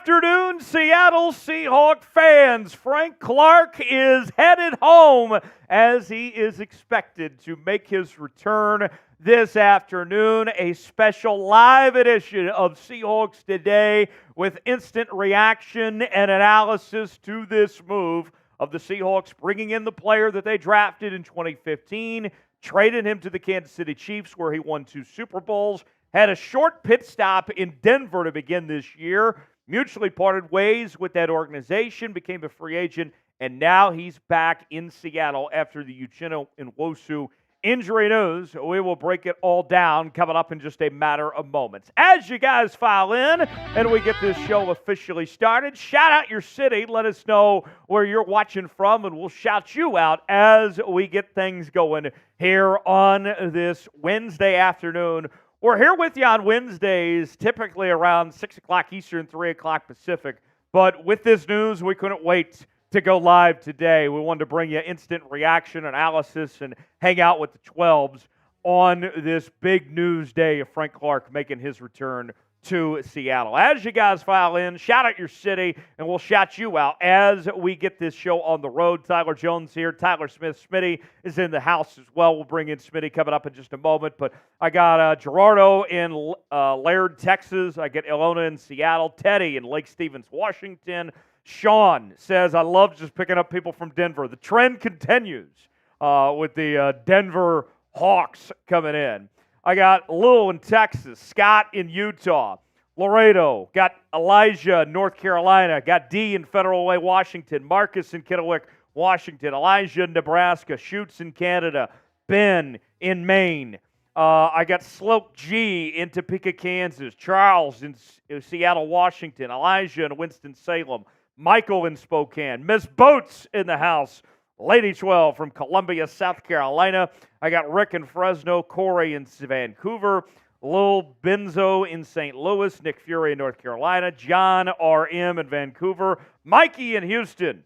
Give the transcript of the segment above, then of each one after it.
afternoon, Seattle Seahawks fans. Frank Clark is headed home as he is expected to make his return this afternoon. A special live edition of Seahawks Today with instant reaction and analysis to this move of the Seahawks bringing in the player that they drafted in 2015, traded him to the Kansas City Chiefs where he won 2 Super Bowls, had a short pit stop in Denver to begin this year, mutually parted ways with that organization, became a free agent, and now he's back in Seattle after the Uchenna Nwosu injury news. We will break it all down coming up in just a matter of moments. As you guys file in and we get this show officially started, shout out your city. Let us know where you're watching from, and we'll shout you out as we get things going here on this Wednesday afternoon. We're here with you on Wednesdays, typically around 6 o'clock Eastern, 3 o'clock Pacific. But with this news, we couldn't wait to go live today. We wanted to bring you instant reaction, analysis, and hang out with the 12s on this big news day of Frank Clark making his return to Seattle. As you guys file in, shout out your city, and we'll shout you out as we get this show on the road. Tyler Jones here. Tyler Smith. Smitty is in the house as well. We'll bring in Smitty coming up in just a moment. But I got Gerardo in Laird, Texas. I get Ilona in Seattle. Teddy in Lake Stevens, Washington. Sean says, I love just picking up people from Denver. The trend continues with the Denver Hawks coming in. I got Lil in Texas, Scott in Utah, Laredo, got Elijah in North Carolina, got D in Federal Way, Washington, Marcus in Kittiwake, Washington, Elijah in Nebraska, Shoots in Canada, Ben in Maine. I got Slope G in Topeka, Kansas, Charles in Seattle, Washington, Elijah in Winston-Salem, Michael in Spokane, Miss Boats in the house, Lady 12 from Columbia, South Carolina. I got Rick in Fresno, Corey in Vancouver, Lil Benzo in St. Louis, Nick Fury in North Carolina, John RM in Vancouver, Mikey in Houston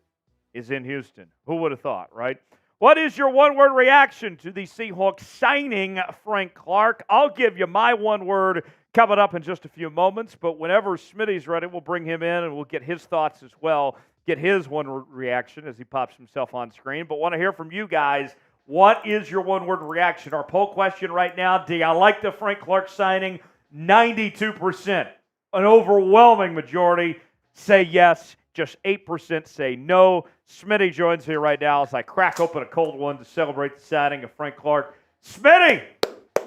is in Houston. Who would have thought, right? What is your one-word reaction to the Seahawks signing Frank Clark? I'll give you my one word coming up in just a few moments, but whenever Smitty's ready, we'll bring him in and we'll get his thoughts as well, get his one-word reaction as he pops himself on screen. But want to hear from you guys. What is your one-word reaction? Our poll question right now, do you like the Frank Clark signing? 92%, an overwhelming majority say yes. Just 8% say no. Smitty joins here right now as I crack open a cold one to celebrate the signing of Frank Clark. Smitty,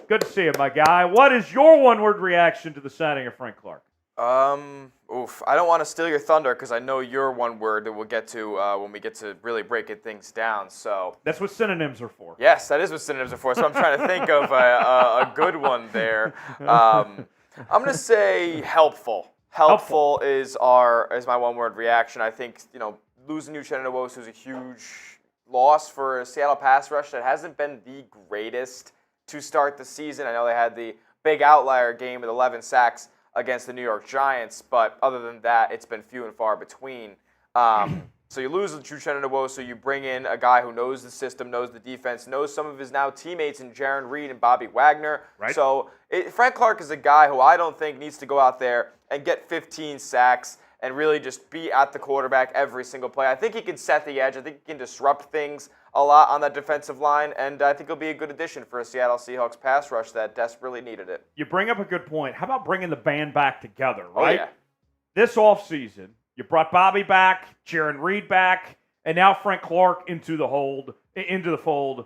good to see you, my guy. What is your one-word reaction to the signing of Frank Clark? I don't want to steal your thunder because I know your one word that we'll get to when we get to really breaking things down. So that's what synonyms are for. Yes, that is what synonyms are for. So I'm trying to think of a good one there. I'm going to say helpful. Helpful is my one-word reaction. I think losing Uchenna Nwosu is a huge loss for a Seattle pass rush that hasn't been the greatest to start the season. I know they had the big outlier game with 11 sacks against the New York Giants, but other than that, it's been few and far between. So you lose Uchenna Nwosu, you bring in a guy who knows the system, knows the defense, knows some of his now teammates in Jarran Reed and Bobby Wagner. Right. So Frank Clark is a guy who I don't think needs to go out there and get 15 sacks and really just be at the quarterback every single play. I think he can set the edge. I think he can disrupt things a lot on that defensive line, and I think he'll be a good addition for a Seattle Seahawks pass rush that desperately needed it. You bring up a good point. How about bringing the band back together, right? Oh, yeah. This offseason, you brought Bobby back, Jarran Reed back, and now Frank Clark into the fold.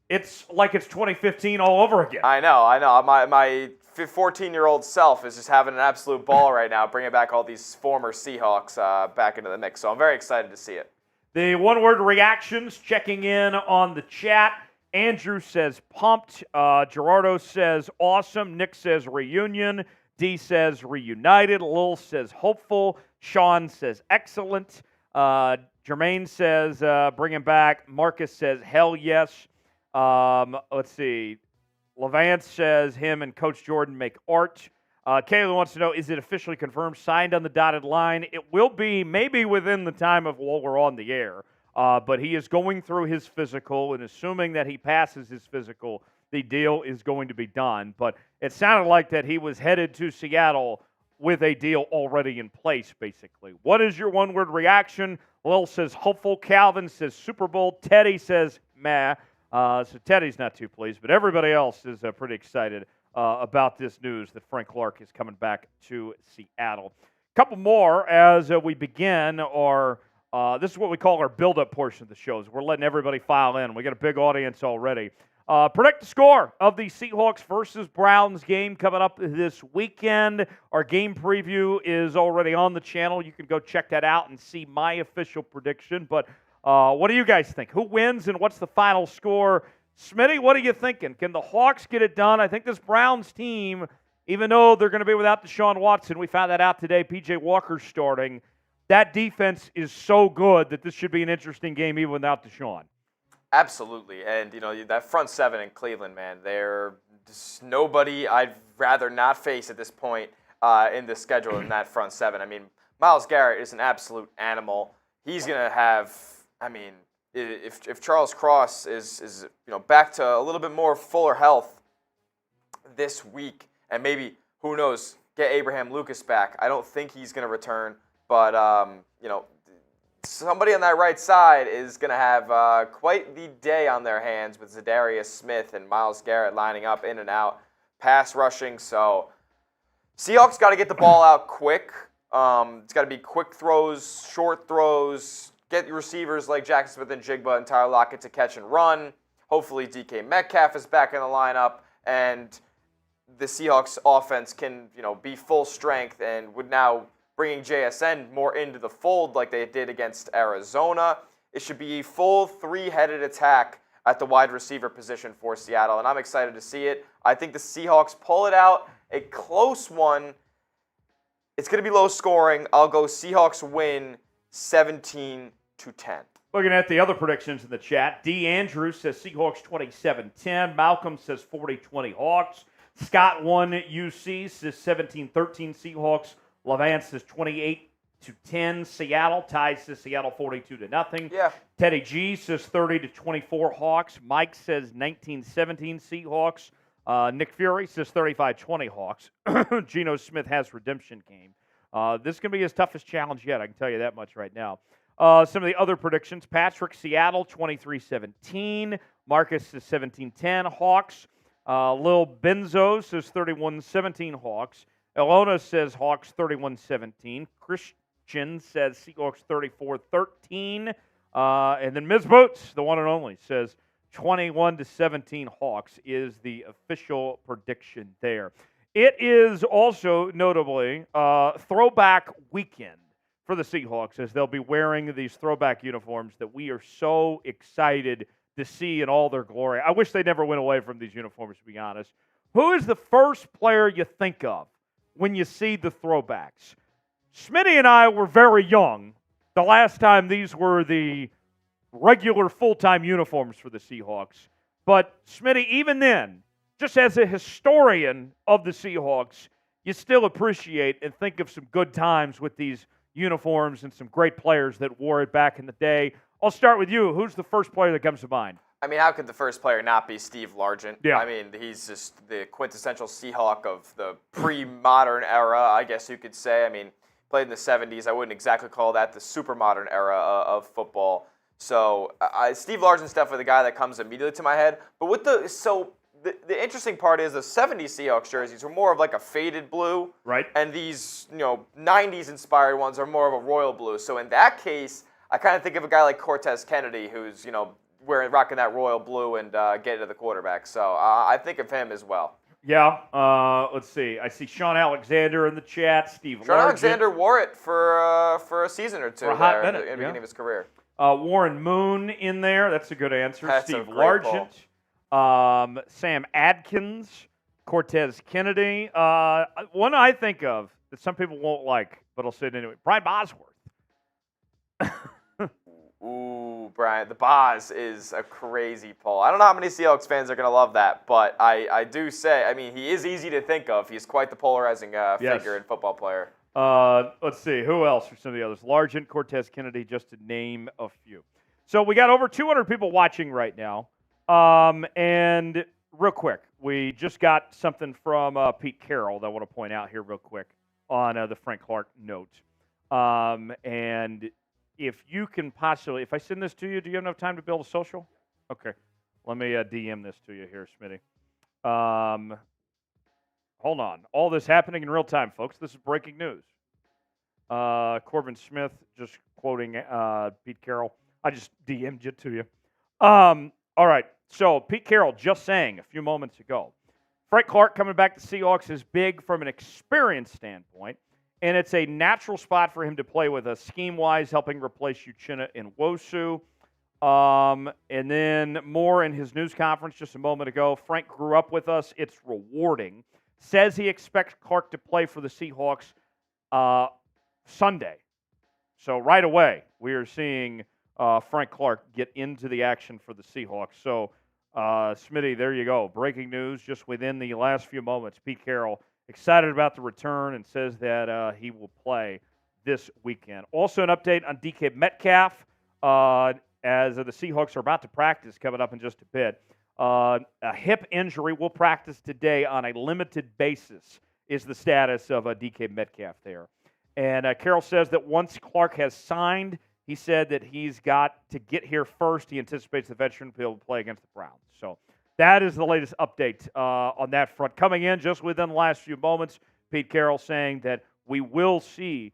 It's like it's 2015 all over again. I know. My 14-year-old self is just having an absolute ball right now, bringing back all these former Seahawks back into the mix. So I'm very excited to see it. The one-word reactions checking in on the chat. Andrew says pumped. Gerardo says awesome. Nick says reunion. D says reunited. Lil says hopeful. Sean says excellent. Jermaine says bring him back. Marcus says hell yes. Let's see. Levance says him and Coach Jordyn make art. Kayla wants to know, is it officially confirmed, signed on the dotted line? It will be maybe within the time of while we're on the air, but he is going through his physical, and assuming that he passes his physical, the deal is going to be done. But it sounded like that he was headed to Seattle with a deal already in place, basically. What is your one-word reaction? Lil says hopeful. Calvin says Super Bowl. Teddy says meh. So Teddy's not too pleased, but everybody else is pretty excited about this news that Frank Clark is coming back to Seattle. A couple more as we begin our this is what we call our build-up portion of the shows. We're letting everybody file in. We got a big audience already. Predict the score of the Seahawks versus Browns game coming up this weekend. Our game preview is already on the channel. You can go check that out and see my official prediction. But what do you guys think? Who wins and what's the final score? Smitty, what are you thinking? Can the Hawks get it done? I think this Browns team, even though they're going to be without Deshaun Watson, we found that out today, P.J. Walker's starting, that defense is so good that this should be an interesting game even without Deshaun. Absolutely. And, that front seven in Cleveland, man, they're just nobody I'd rather not face at this point in the schedule than that front seven. I mean, Myles Garrett is an absolute animal. He's going to have, if Charles Cross is back to a little bit more fuller health this week, and maybe, who knows, get Abraham Lucas back. I don't think he's going to return, but, somebody on that right side is going to have quite the day on their hands with Zadarius Smith and Myles Garrett lining up in and out, pass rushing. So Seahawks got to get the ball out quick. It's got to be quick throws, short throws, get your receivers like Jackson Smith and Jigba and Tyler Lockett to catch and run. Hopefully DK Metcalf is back in the lineup, and the Seahawks offense can be full strength and would now bringing JSN more into the fold like they did against Arizona. It should be a full three-headed attack at the wide receiver position for Seattle, and I'm excited to see it. I think the Seahawks pull it out, a close one. It's going to be low scoring. I'll go Seahawks win 17-10. Looking at the other predictions in the chat, D. Andrews says Seahawks 27-10. Malcolm says 40-20 Hawks. Scott 1 UC says 17-13 Seahawks. Levant says 28-10 Seattle. Ty says Seattle 42-0. Yeah. Teddy G says 30-24 Hawks. Mike says 19-17 Seahawks. Nick Fury says 35-20 Hawks. Geno Smith has redemption game. This is going to be his toughest challenge yet. I can tell you that much right now. Some of the other predictions. Patrick, Seattle 23-17. Marcus says 17-10 Hawks. Lil Benzo says 31-17 Hawks. Elona says Hawks 31-17. Christian says Seahawks 34-13. And then Ms. Boots, the one and only, says 21-17 Hawks is the official prediction there. It is also notably throwback weekend for the Seahawks as they'll be wearing these throwback uniforms that we are so excited to see in all their glory. I wish they never went away from these uniforms, to be honest. Who is the first player you think of when you see the throwbacks? Smitty and I were very young the last time these were the regular full-time uniforms for the Seahawks. But Smitty, even then, just as a historian of the Seahawks, you still appreciate and think of some good times with these uniforms and some great players that wore it back in the day. I'll start with you. Who's the first player that comes to mind? How could the first player not be Steve Largent? Yeah. He's just the quintessential Seahawk of the pre-modern era, I guess you could say. Played in the 70s. I wouldn't exactly call that the super modern era of football. So Steve Largent's definitely the guy that comes immediately to my head. But the interesting part is the 70s Seahawks jerseys were more of like a faded blue. Right. And these 90s inspired ones are more of a royal blue. So in that case, I kind of think of a guy like Cortez Kennedy who's rocking that royal blue and getting to the quarterback. So I think of him as well. Yeah. Let's see. I see Sean Alexander in the chat. Sean Alexander wore it for a season or two for a hot there minute, in the beginning of his career. Warren Moon in there. That's a good answer. That's Steve a great Largent. Sam Adkins. Cortez Kennedy. One I think of that some people won't like, but I'll say it anyway. Brian Bosworth. Ooh, Brian, the Boz is a crazy pull. I don't know how many Seahawks fans are going to love that, but I do say, he is easy to think of. He's quite the polarizing figure and football player. Let's see. Who else are some of the others? Largent, Cortez Kennedy, just to name a few. So we got over 200 people watching right now. And real quick, we just got something from Pete Carroll that I want to point out here real quick. on the Frank Clark note. And if you can possibly, if I send this to you, do you have enough time to build a social? Okay. Let me DM this to you here, Smitty. Hold on. All this happening in real time, folks. This is breaking news. Corbin Smith just quoting Pete Carroll. I just DM'd it to you. All right. So Pete Carroll just saying a few moments ago, Frank Clark coming back to Seahawks is big from an experience standpoint, and it's a natural spot for him to play with us scheme-wise, helping replace Josina and Wosu. And then more in his news conference just a moment ago. Frank grew up with us. It's rewarding. Says he expects Clark to play for the Seahawks Sunday. So right away, we are seeing Frank Clark get into the action for the Seahawks. So, Smitty, there you go. Breaking news just within the last few moments. Pete Carroll excited about the return and says that he will play this weekend. Also an update on DK Metcalf as the Seahawks are about to practice coming up in just a bit. A hip injury. Will practice today on a limited basis is the status of DK Metcalf there. And Carroll says that once Clark has signed, he said that he's got to get here first. He anticipates the veteran will be able to play against the Browns. So that is the latest update on that front. Coming in just within the last few moments, Pete Carroll saying that we will see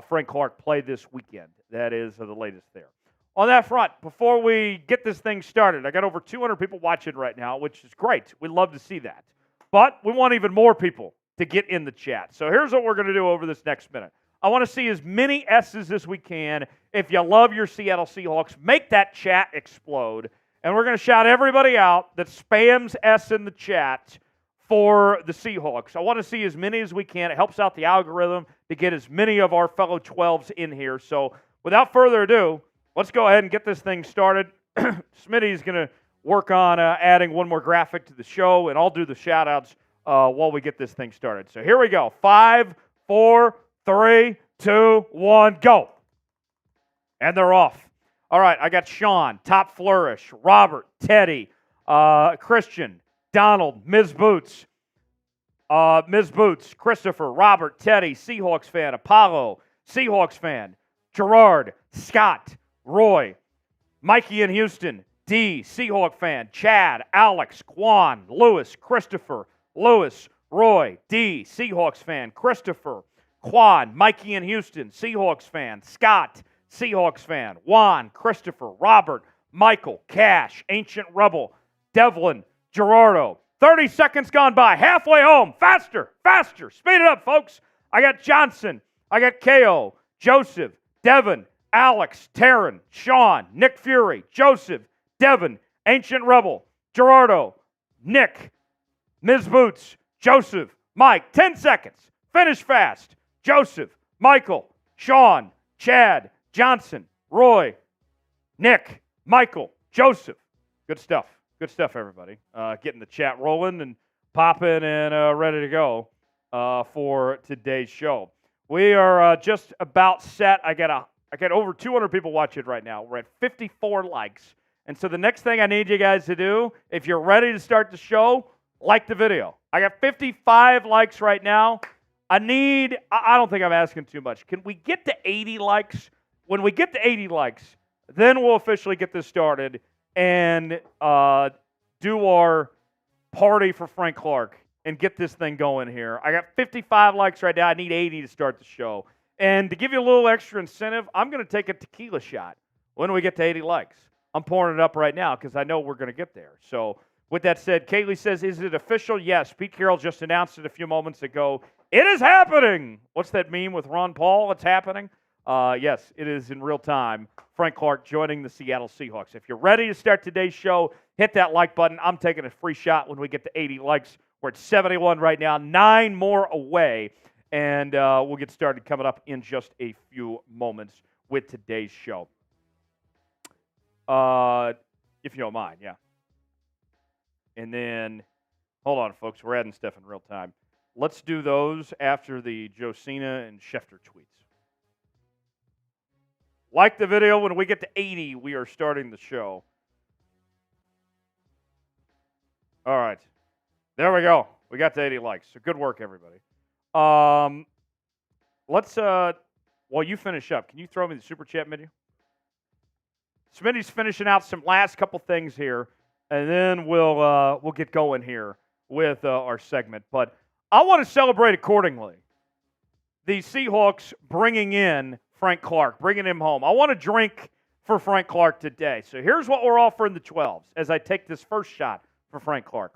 Frank Clark play this weekend. That is the latest there. On that front, before we get this thing started, I got over 200 people watching right now, which is great. We love to see that. But we want even more people to get in the chat. So here's what we're going to do over this next minute. I want to see as many S's as we can. If you love your Seattle Seahawks, make that chat explode. And we're going to shout everybody out that spams S in the chat for the Seahawks. I want to see as many as we can. It helps out the algorithm to get as many of our fellow 12s in here. So without further ado, let's go ahead and get this thing started. Smitty's going to work on adding one more graphic to the show, and I'll do the shout-outs while we get this thing started. So here we go. 5, 4, 3, 2, 1, go. And they're off. All right, I got Sean, Top Flourish, Robert, Teddy, Christian, Donald, Ms. Boots, Christopher, Robert, Teddy, Seahawks fan, Apollo, Seahawks fan, Gerard, Scott, Roy, Mikey in Houston, D, Seahawk fan, Chad, Alex, Quan, Lewis, Christopher, Lewis, Roy, D, Seahawks fan, Christopher, Quan, Mikey in Houston, Seahawks fan, Scott, Seahawks fan, Juan, Christopher, Robert, Michael, Cash, Ancient Rebel, Devlin, Gerardo. 30 seconds gone by, halfway home, faster, speed it up, folks. I got Johnson, I got KO, Joseph, Devin, Alex, Taryn, Sean, Nick Fury, Joseph, Devin, Ancient Rebel, Gerardo, Nick, Ms. Boots, Joseph, Mike. 10 seconds. Finish fast. Joseph, Michael, Sean, Chad, Johnson, Roy, Nick, Michael, Joseph. Good stuff. Good stuff, everybody. Getting the chat rolling and popping and ready to go for today's show. We are just about set. I got over 200 people watching right now. We're at 54 likes. And so the next thing I need you guys to do, if you're ready to start the show, like the video. I got 55 likes right now. I don't think I'm asking too much. Can we get to 80 likes? When we get to 80 likes, then we'll officially get this started and do our party for Frank Clark and get this thing going here. I got 55 likes right now. I need 80 to start the show. And to give you a little extra incentive, I'm going to take a tequila shot when we get to 80 likes. I'm pouring it up right now because I know we're going to get there. So with that said, Kaylee says, is it official? Yes. Pete Carroll just announced it a few moments ago. It is happening. What's that meme with Ron Paul? It's happening. Yes, it is in real time. Frank Clark joining the Seattle Seahawks. If you're ready to start today's show, hit that like button. I'm taking a free shot when we get to 80 likes. We're at 71 right now, 9 more away, and we'll get started coming up in just a few moments with today's show. If you don't mind, yeah. And then, hold on, folks. We're adding stuff in real time. Let's do those after the Josina and Schefter tweets. Like the video. When we get to 80, we are starting the show. All right. There we go. We got to 80 likes. So good work, everybody. let's while you finish up, can you throw me the super chat menu? Smitty's finishing out some last couple things here, and then we'll get going here with our segment. But I want to celebrate accordingly. The Seahawks bringing in Frank Clark, bringing him home. I want to drink for Frank Clark today. So here's what we're offering the 12s as I take this first shot for Frank Clark.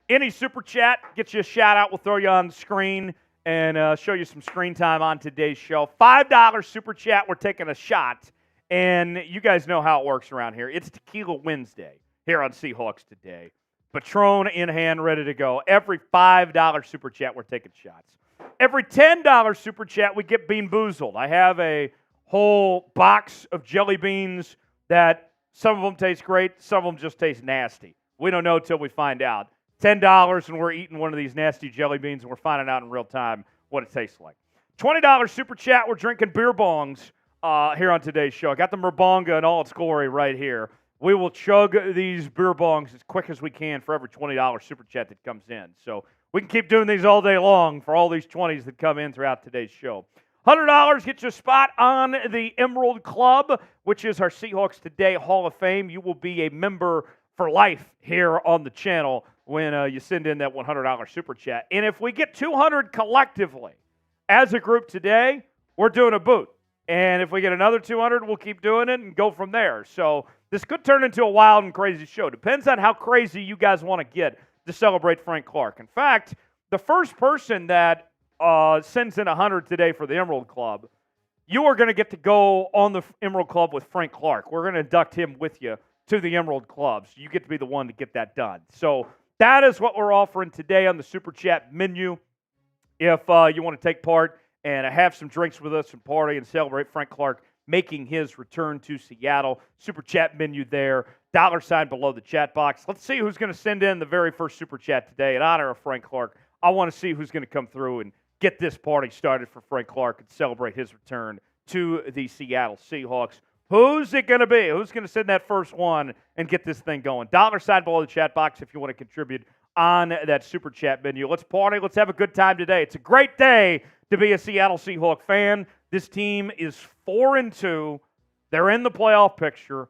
Any super chat gets you a shout out. We'll throw you on the screen and show you some screen time on today's show. $5 super chat, we're taking a shot. And you guys know how it works around here. It's Tequila Wednesday here on Seahawks Today. Patron in hand, ready to go. Every $5 super chat, we're taking shots. Every $10 super chat, we get Bean Boozled. I have a whole box of jelly beans that some of them taste great, some of them just taste nasty. We don't know until we find out. $10 and we're eating one of these nasty jelly beans and we're finding out in real time what it tastes like. $20 super chat, we're drinking beer bongs here on today's show. I got the Merbonga in all its glory right here. We will chug these beer bongs as quick as we can for every $20 super chat that comes in. So we can keep doing these all day long for all these 20s that come in throughout today's show. $100 gets you a spot on the Emerald Club, which is our Seahawks Today Hall of Fame. You will be a member for life here on the channel when you send in that $100 super chat. And if we get 200 collectively as a group today, we're doing a boot. And if we get another 200, we'll keep doing it and go from there. So this could turn into a wild and crazy show. Depends on how crazy you guys want to get to celebrate Frank Clark. In fact, the first person that sends in 100 today for the Emerald Club, you are going to get to go on the Emerald Club with Frank Clark. We're going to induct him with you to the Emerald Club. So you get to be the one to get that done. So that is what we're offering today on the Super Chat menu. If you want to take part and have some drinks with us and party and celebrate Frank Clark making his return to Seattle, Super Chat menu there, $ below the chat box. Let's see who's going to send in the very first Super Chat today in honor of Frank Clark. I want to see who's going to come through and get this party started for Frank Clark and celebrate his return to the Seattle Seahawks. Who's it going to be? Who's going to send that first one and get this thing going? $ below the chat box if you want to contribute on that Super Chat menu. Let's party. Let's have a good time today. It's a great day to be a Seattle Seahawks fan. This team is 4-2. They're in the playoff picture.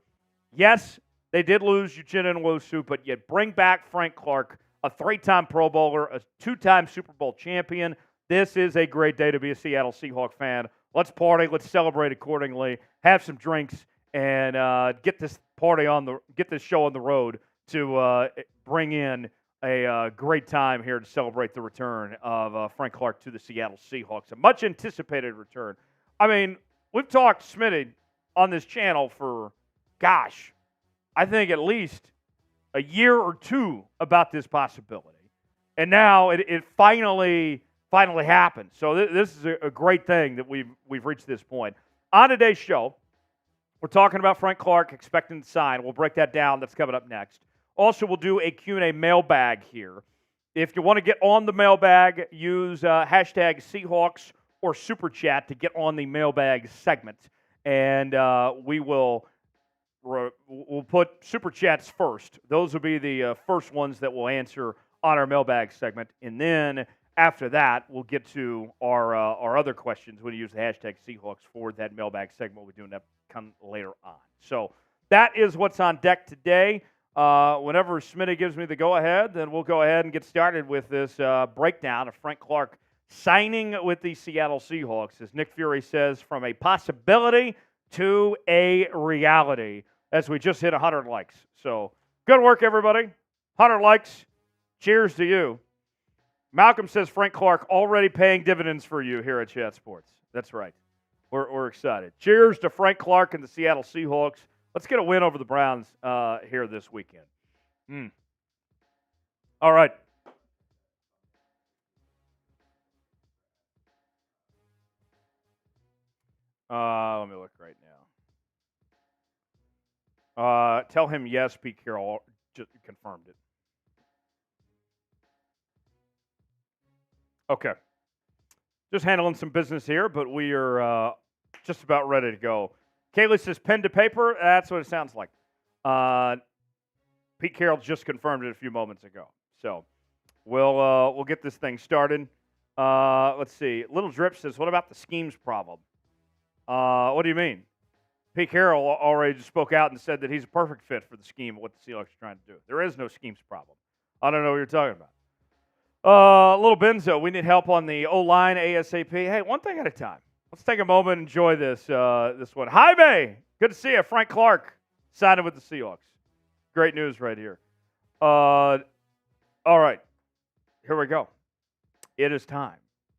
Yes, they did lose Josina Nwosu, but you bring back Frank Clark, a 3-time Pro Bowler, a 2-time Super Bowl champion. This is a great day to be a Seattle Seahawks fan. Let's party. Let's celebrate accordingly. Have some drinks and get this show on the road to bring in a great time here to celebrate the return of Frank Clark to the Seattle Seahawks. A much anticipated return. I mean, we've talked Smitty on this channel for, I think at least a year or two about this possibility. And now it finally happened. So this is a great thing that we've reached this point. On today's show, we're talking about Frank Clark expecting to sign. We'll break that down. That's coming up next. Also, we'll do a Q&A mailbag here. If you want to get on the mailbag, use hashtag Seahawks or Super Chat to get on the mailbag segment. And we'll put Super Chats first. Those will be the first ones that we'll answer on our mailbag segment. And then after that, we'll get to our other questions when you use the hashtag Seahawks for that mailbag segment. We're doing that come later on. So that is what's on deck today. Whenever Smitty gives me the go-ahead, then we'll go ahead and get started with this breakdown of Frank Clark signing with the Seattle Seahawks. As Nick Fury says, from a possibility to a reality, as we just hit 100 likes. So good work, everybody. 100 likes. Cheers to you. Malcolm says Frank Clark already paying dividends for you here at Chat Sports. That's right. We're excited. Cheers to Frank Clark and the Seattle Seahawks. Let's get a win over the Browns here this weekend. All right. Let me look right now. Tell him yes, Pete Carroll just confirmed it. Okay. Just handling some business here, but we are just about ready to go. Kaylee says pen to paper. That's what it sounds like. Pete Carroll just confirmed it a few moments ago. So we'll get this thing started. Let's see. Little Drip says, what about the schemes problem? What do you mean? Pete Carroll already just spoke out and said that he's a perfect fit for the scheme of what the Seahawks are trying to do. There is no schemes problem. I don't know what you're talking about. Little Benzo, we need help on the O-line ASAP. Hey, one thing at a time. Let's take a moment and enjoy this one. Jaime, good to see you. Frank Clark signing with the Seahawks. Great news right here. All right, here we go. It is time.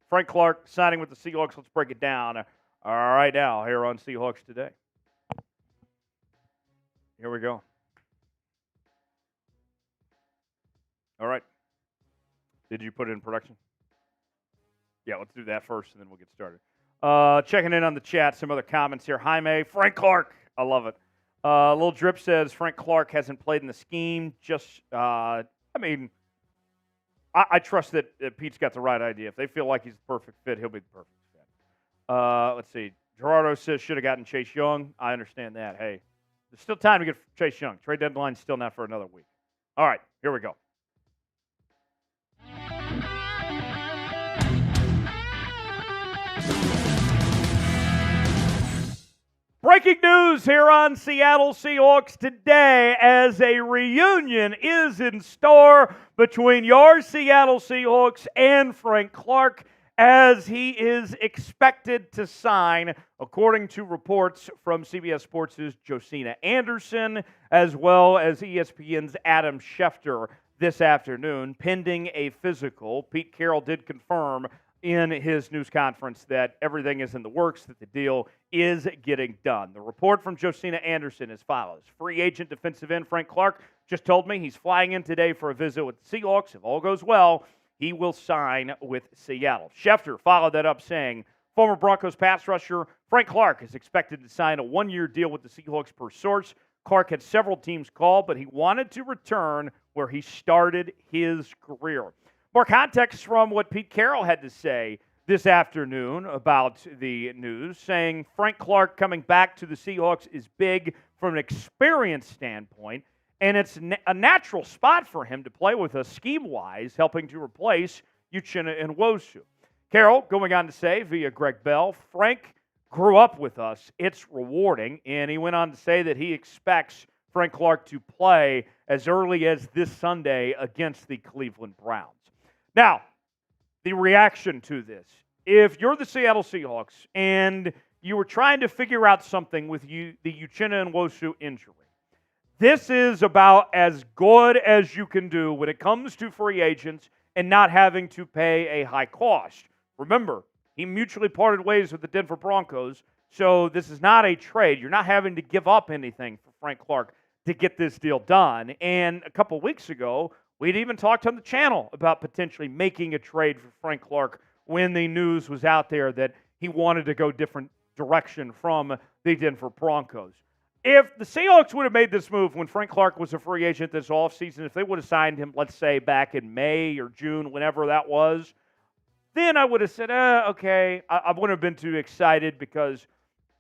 Frank Clark signing with the Seahawks. Let's break it down right now here on Seahawks Today. Here we go. All right. Did you put it in production? Yeah, let's do that first, and then we'll get started. Checking in on the chat, some other comments here. Jaime, Frank Clark. I love it. Little Drip says Frank Clark hasn't played in the scheme. I trust that Pete's got the right idea. If they feel like he's the perfect fit, he'll be the perfect fit. Let's see. Gerardo says should have gotten Chase Young. I understand that. Hey, there's still time to get Chase Young. Trade deadline's still not for another week. All right, here we go. Breaking news here on Seattle Seahawks Today as a reunion is in store between your Seattle Seahawks and Frank Clark as he is expected to sign, according to reports from CBS Sports' Josina Anderson, as well as ESPN's Adam Schefter this afternoon, pending a physical. Pete Carroll did confirm in his news conference that everything is in the works, that the deal is getting done. The report from Josina Anderson as follows. Free agent defensive end Frank Clark just told me he's flying in today for a visit with the Seahawks. If all goes well, he will sign with Seattle. Schefter followed that up saying, former Broncos pass rusher Frank Clark is expected to sign a one-year deal with the Seahawks per source. Clark had several teams call, but he wanted to return where he started his career. More context from what Pete Carroll had to say this afternoon about the news, saying Frank Clark coming back to the Seahawks is big from an experience standpoint, and it's a natural spot for him to play with us scheme-wise, helping to replace Jordyn and Wosu. Carroll going on to say via Greg Bell, Frank grew up with us. It's rewarding, and he went on to say that he expects Frank Clark to play as early as this Sunday against the Cleveland Browns. Now, the reaction to this. If you're the Seattle Seahawks and you were trying to figure out something with the Uchenna and Wosu injury, this is about as good as you can do when it comes to free agents and not having to pay a high cost. Remember, he mutually parted ways with the Denver Broncos, so this is not a trade. You're not having to give up anything for Frank Clark to get this deal done. And a couple weeks ago, we'd even talked on the channel about potentially making a trade for Frank Clark when the news was out there that he wanted to go different direction from the Denver Broncos. If the Seahawks would have made this move when Frank Clark was a free agent this offseason, if they would have signed him, let's say, back in May or June, whenever that was, then I would have said, okay, I wouldn't have been too excited because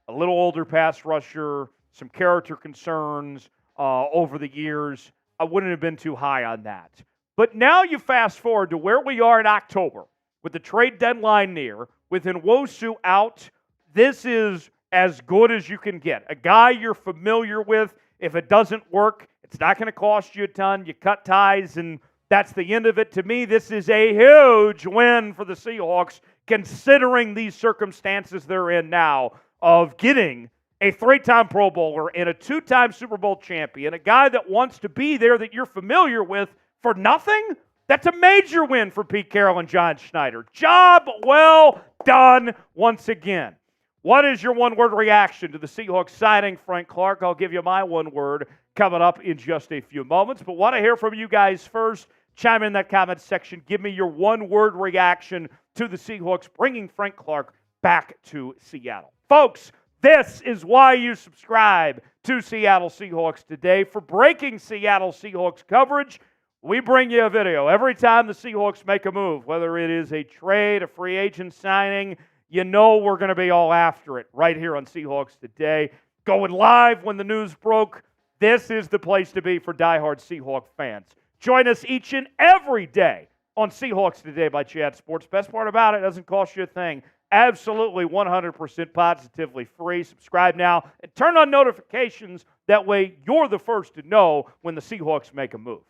a little older pass rusher, some character concerns over the years, I wouldn't have been too high on that. But now you fast forward to where we are in October with the trade deadline near, with Nwosu out. This is as good as you can get. A guy you're familiar with. If it doesn't work, it's not going to cost you a ton. You cut ties, and that's the end of it. To me, this is a huge win for the Seahawks, considering these circumstances they're in now of getting a 3-time Pro Bowler and a 2-time Super Bowl champion, a guy that wants to be there that you're familiar with for nothing. That's a major win for Pete Carroll and John Schneider. Job well done once again. What is your one-word reaction to the Seahawks signing Frank Clark? I'll give you my one word coming up in just a few moments, but want to hear from you guys first. Chime in that comment section. Give me your one-word reaction to the Seahawks bringing Frank Clark back to Seattle. Folks, this is why you subscribe to Seattle Seahawks Today. For breaking Seattle Seahawks coverage, we bring you a video every time the Seahawks make a move, whether it is a trade, a free agent signing. You know we're going to be all after it right here on Seahawks Today. Going live when the news broke. This is the place to be for diehard Seahawks fans. Join us each and every day on Seahawks Today by Chat Sports. Best part about it, doesn't cost you a thing. Absolutely 100% positively free. Subscribe now and turn on notifications. That way you're the first to know when the Seahawks make a move.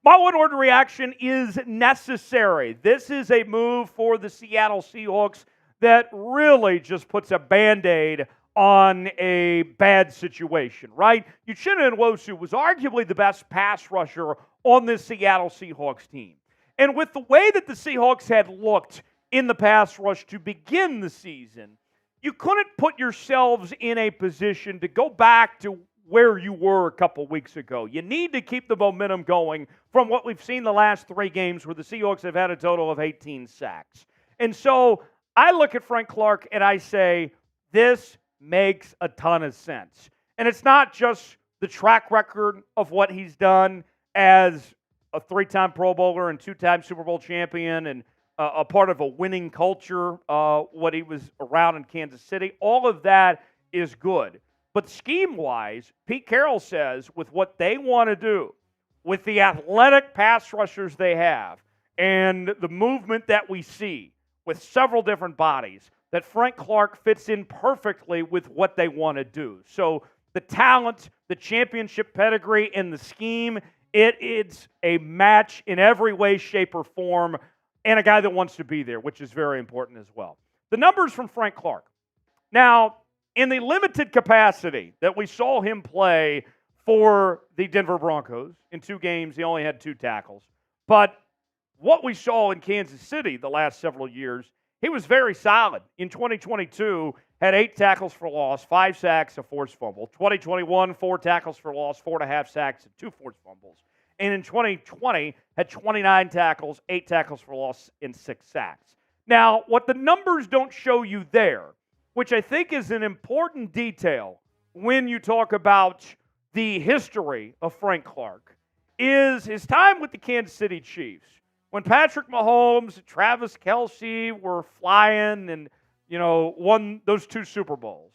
My one-word reaction is necessary. This is a move for the Seattle Seahawks that really just puts a Band-Aid on a bad situation, right? Josina was arguably the best pass rusher on this Seattle Seahawks team. And with the way that the Seahawks had looked in the pass rush to begin the season, you couldn't put yourselves in a position to go back to where you were a couple weeks ago. You need to keep the momentum going from what we've seen the last 3 games where the Seahawks have had a total of 18 sacks. And so I look at Frank Clark and I say, this makes a ton of sense. And it's not just the track record of what he's done as a 3-time Pro Bowler and 2-time Super Bowl champion and a part of a winning culture, what he was around in Kansas City. All of that is good. But scheme-wise, Pete Carroll says with what they want to do, with the athletic pass rushers they have, and the movement that we see with several different bodies, that Frank Clark fits in perfectly with what they want to do. So the talent, the championship pedigree, and the scheme, it's a match in every way, shape, or form, and a guy that wants to be there, which is very important as well. The numbers from Frank Clark. Now, in the limited capacity that we saw him play for the Denver Broncos, in 2 games, he only had 2 tackles. But what we saw in Kansas City the last several years, he was very solid. In 2022, had 8 tackles for loss, 5 sacks, a forced fumble. 2021, 4 tackles for loss, 4.5 sacks, and 2 forced fumbles. And in 2020, had 29 tackles, 8 tackles for loss, and 6 sacks. Now, what the numbers don't show you there, which I think is an important detail when you talk about the history of Frank Clark, is his time with the Kansas City Chiefs. When Patrick Mahomes and Travis Kelce were flying and, won those 2 Super Bowls,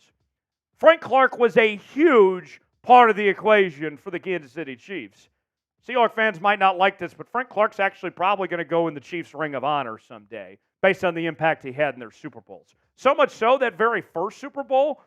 Frank Clark was a huge part of the equation for the Kansas City Chiefs. Seahawks fans might not like this, but Frank Clark's actually probably going to go in the Chiefs' Ring of Honor someday based on the impact he had in their Super Bowls. So much so that very first Super Bowl,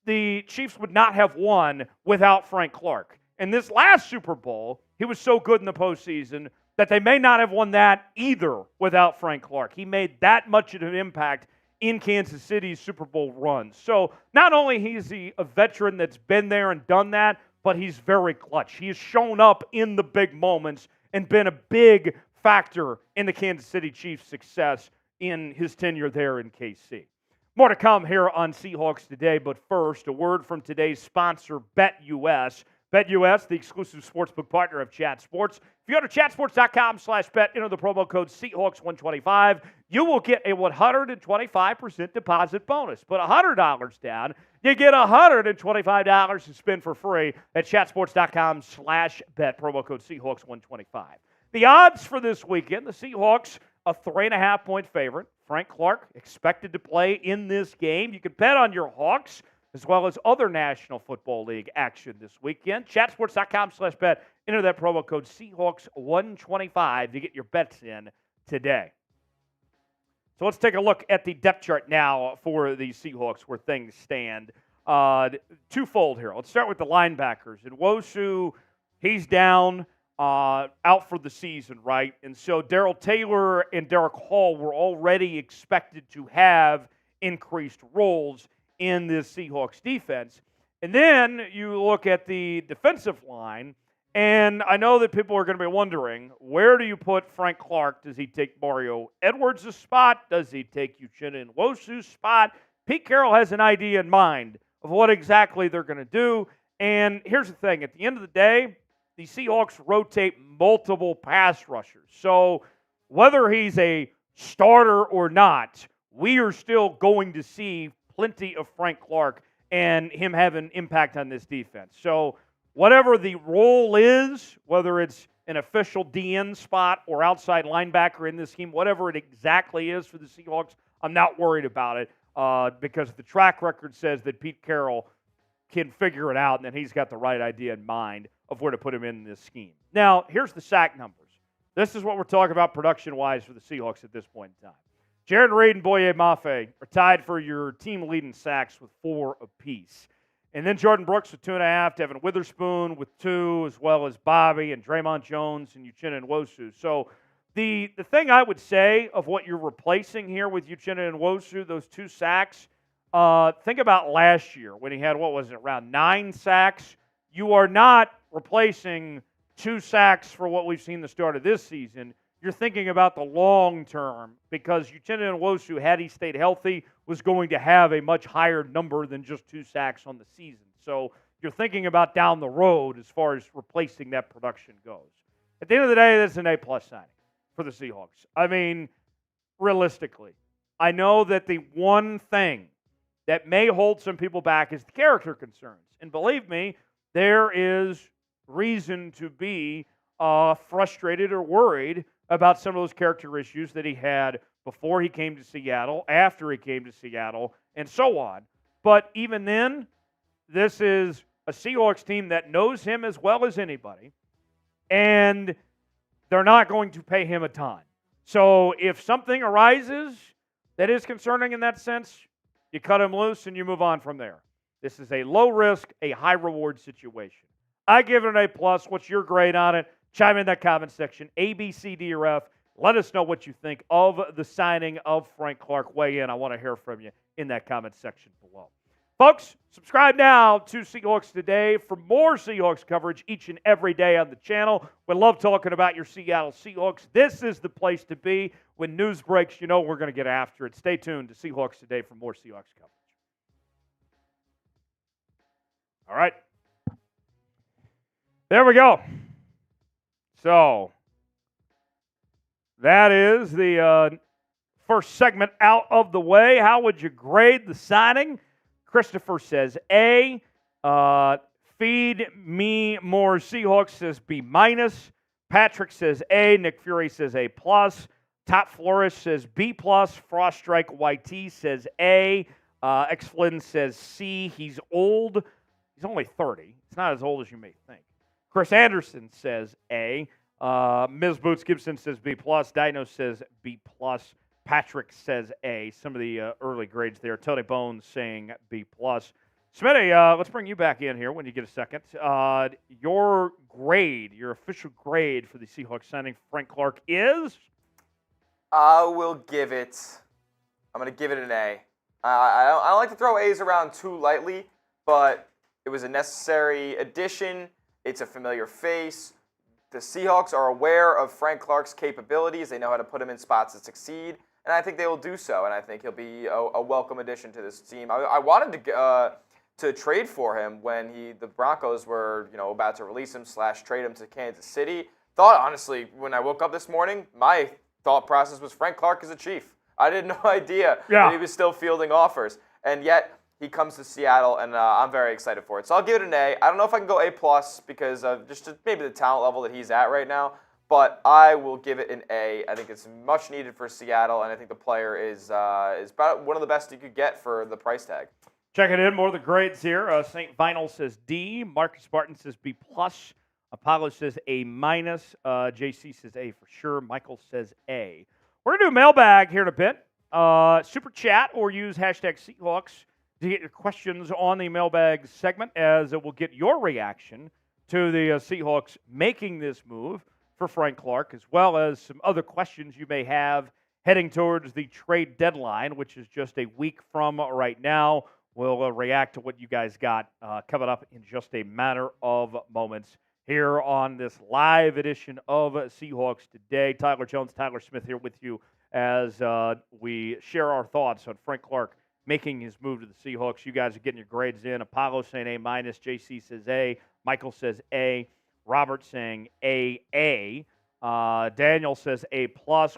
the Chiefs would not have won without Frank Clark. And this last Super Bowl, he was so good in the postseason that they may not have won that either without Frank Clark. He made that much of an impact in Kansas City's Super Bowl run. So not only is he a veteran that's been there and done that, but he's very clutch. He has shown up in the big moments and been a big factor in the Kansas City Chiefs' success in his tenure there in KC. More to come here on Seahawks Today, but first, a word from today's sponsor, BetUS. BetUS, the exclusive sportsbook partner of Chat Sports. If you go to chatsports.com/bet, enter the promo code Seahawks125, you will get a 125% deposit bonus. Put $100 down, you get $125 to spend for free at chatsports.com/bet, promo code Seahawks125. The odds for this weekend, the Seahawks, a 3.5-point favorite. Frank Clark expected to play in this game. You can bet on your Hawks as well as other National Football League action this weekend. Chatsports.com/bet. Enter that promo code Seahawks125 to get your bets in today. So let's take a look at the depth chart now for the Seahawks where things stand. Twofold here. Let's start with the linebackers. And Nwosu, he's down, out for the season, right? And so Darrell Taylor and Derek Hall were already expected to have increased roles in this Seahawks defense. And then you look at the defensive line, and I know that people are going to be wondering, where do you put Frank Clark? Does he take Mario Edwards' spot? Does he take Uchenna Nwosu's spot? Pete Carroll has an idea in mind of what exactly they're going to do. And here's the thing. At the end of the day, the Seahawks rotate multiple pass rushers. So whether he's a starter or not, we are still going to see plenty of Frank Clark and him having impact on this defense. So whatever the role is, whether it's an official DN spot or outside linebacker in this scheme, whatever it exactly is for the Seahawks, I'm not worried about it because the track record says that Pete Carroll can figure it out and that he's got the right idea in mind of where to put him in this scheme. Now, here's the sack numbers. This is what we're talking about production-wise for the Seahawks at this point in time. Jarran Reed and Boye Mafe are tied for your team-leading sacks with 4 apiece. And then Jordyn Brooks with 2.5, Devin Witherspoon with 2, as well as Bobby and Draymond Jones and Uchenna Nwosu. So the thing I would say of what you're replacing here with Uchenna Nwosu, those 2 sacks, think about last year when he had, around 9 sacks. You are not replacing 2 sacks for what we've seen the start of this season. You're thinking about the long term because Uchenna Nwosu, had he stayed healthy, was going to have a much higher number than just 2 sacks on the season. So you're thinking about down the road as far as replacing that production goes. At the end of the day, that's an A-plus signing for the Seahawks. I mean, realistically, I know that the one thing that may hold some people back is the character concerns. And believe me, there is reason to be frustrated or worried about some of those character issues that he had before he came to Seattle, after he came to Seattle, and so on. But even then, this is a Seahawks team that knows him as well as anybody, and they're not going to pay him a ton. So if something arises that is concerning in that sense, you cut him loose and you move on from there. This is a low-risk, a high-reward situation. I give it an A+. What's your grade on it? Chime in that comment section. A, B, C, D, or F. Let us know what you think of the signing of Frank Clark. Weigh in. I want to hear from you in that comment section below. Folks, subscribe now to Seahawks Today for more Seahawks coverage each and every day on the channel. We love talking about your Seattle Seahawks. This is the place to be. When news breaks, you know we're going to get after it. Stay tuned to Seahawks Today for more Seahawks coverage. All right. There we go. So, that is the first segment out of the way. How would you grade the signing? Christopher says A. Feed me more Seahawks says B-. Patrick says A. Nick Fury says A+. Top Flourish says B+. Frost Strike YT says A. X Flynn says C. He's old. He's only 30. It's not as old as you may think. Chris Anderson says A. Ms. Boots Gibson says B+. Dino says B+. Patrick says A. Some of the early grades there. Tony Bones saying B+. Smitty, let's bring you back in here when you get a second. Your grade, your official grade for the Seahawks signing Frank Clark is? I'm going to give it an A. I don't like to throw A's around too lightly, but it was a necessary addition. It's a familiar face. The Seahawks are aware of Frank Clark's capabilities. They know how to put him in spots to succeed, and I think they will do so, and I think he'll be a welcome addition to this team. I wanted to trade for him when the Broncos were about to release him / trade him to Kansas City. Thought, honestly, when I woke up this morning, my thought process was Frank Clark is a Chief. I had no idea that he was still fielding offers, and yet he comes to Seattle, and I'm very excited for it. So I'll give it an A. I don't know if I can go A+ because of just maybe the talent level that he's at right now, but I will give it an A. I think it's much needed for Seattle, and I think the player is about one of the best you could get for the price tag. Checking in, more of the grades here. St. Vinyl says D. Marcus Barton says B+. Apollo says A-. JC says A for sure. Michael says A. We're going to do a mailbag here in a bit. Super chat or use hashtag Seahawks to get your questions on the mailbag segment, as it will get your reaction to the Seahawks making this move for Frank Clark, as well as some other questions you may have heading towards the trade deadline, which is just a week from right now. We'll react to what you guys got coming up in just a matter of moments here on this live edition of Seahawks Today. Tyler Jones, Tyler Smith here with you as we share our thoughts on Frank Clark making his move to the Seahawks. You guys are getting your grades in. Apollo saying A-. JC says A. Michael says A. Robert saying A. Daniel says A+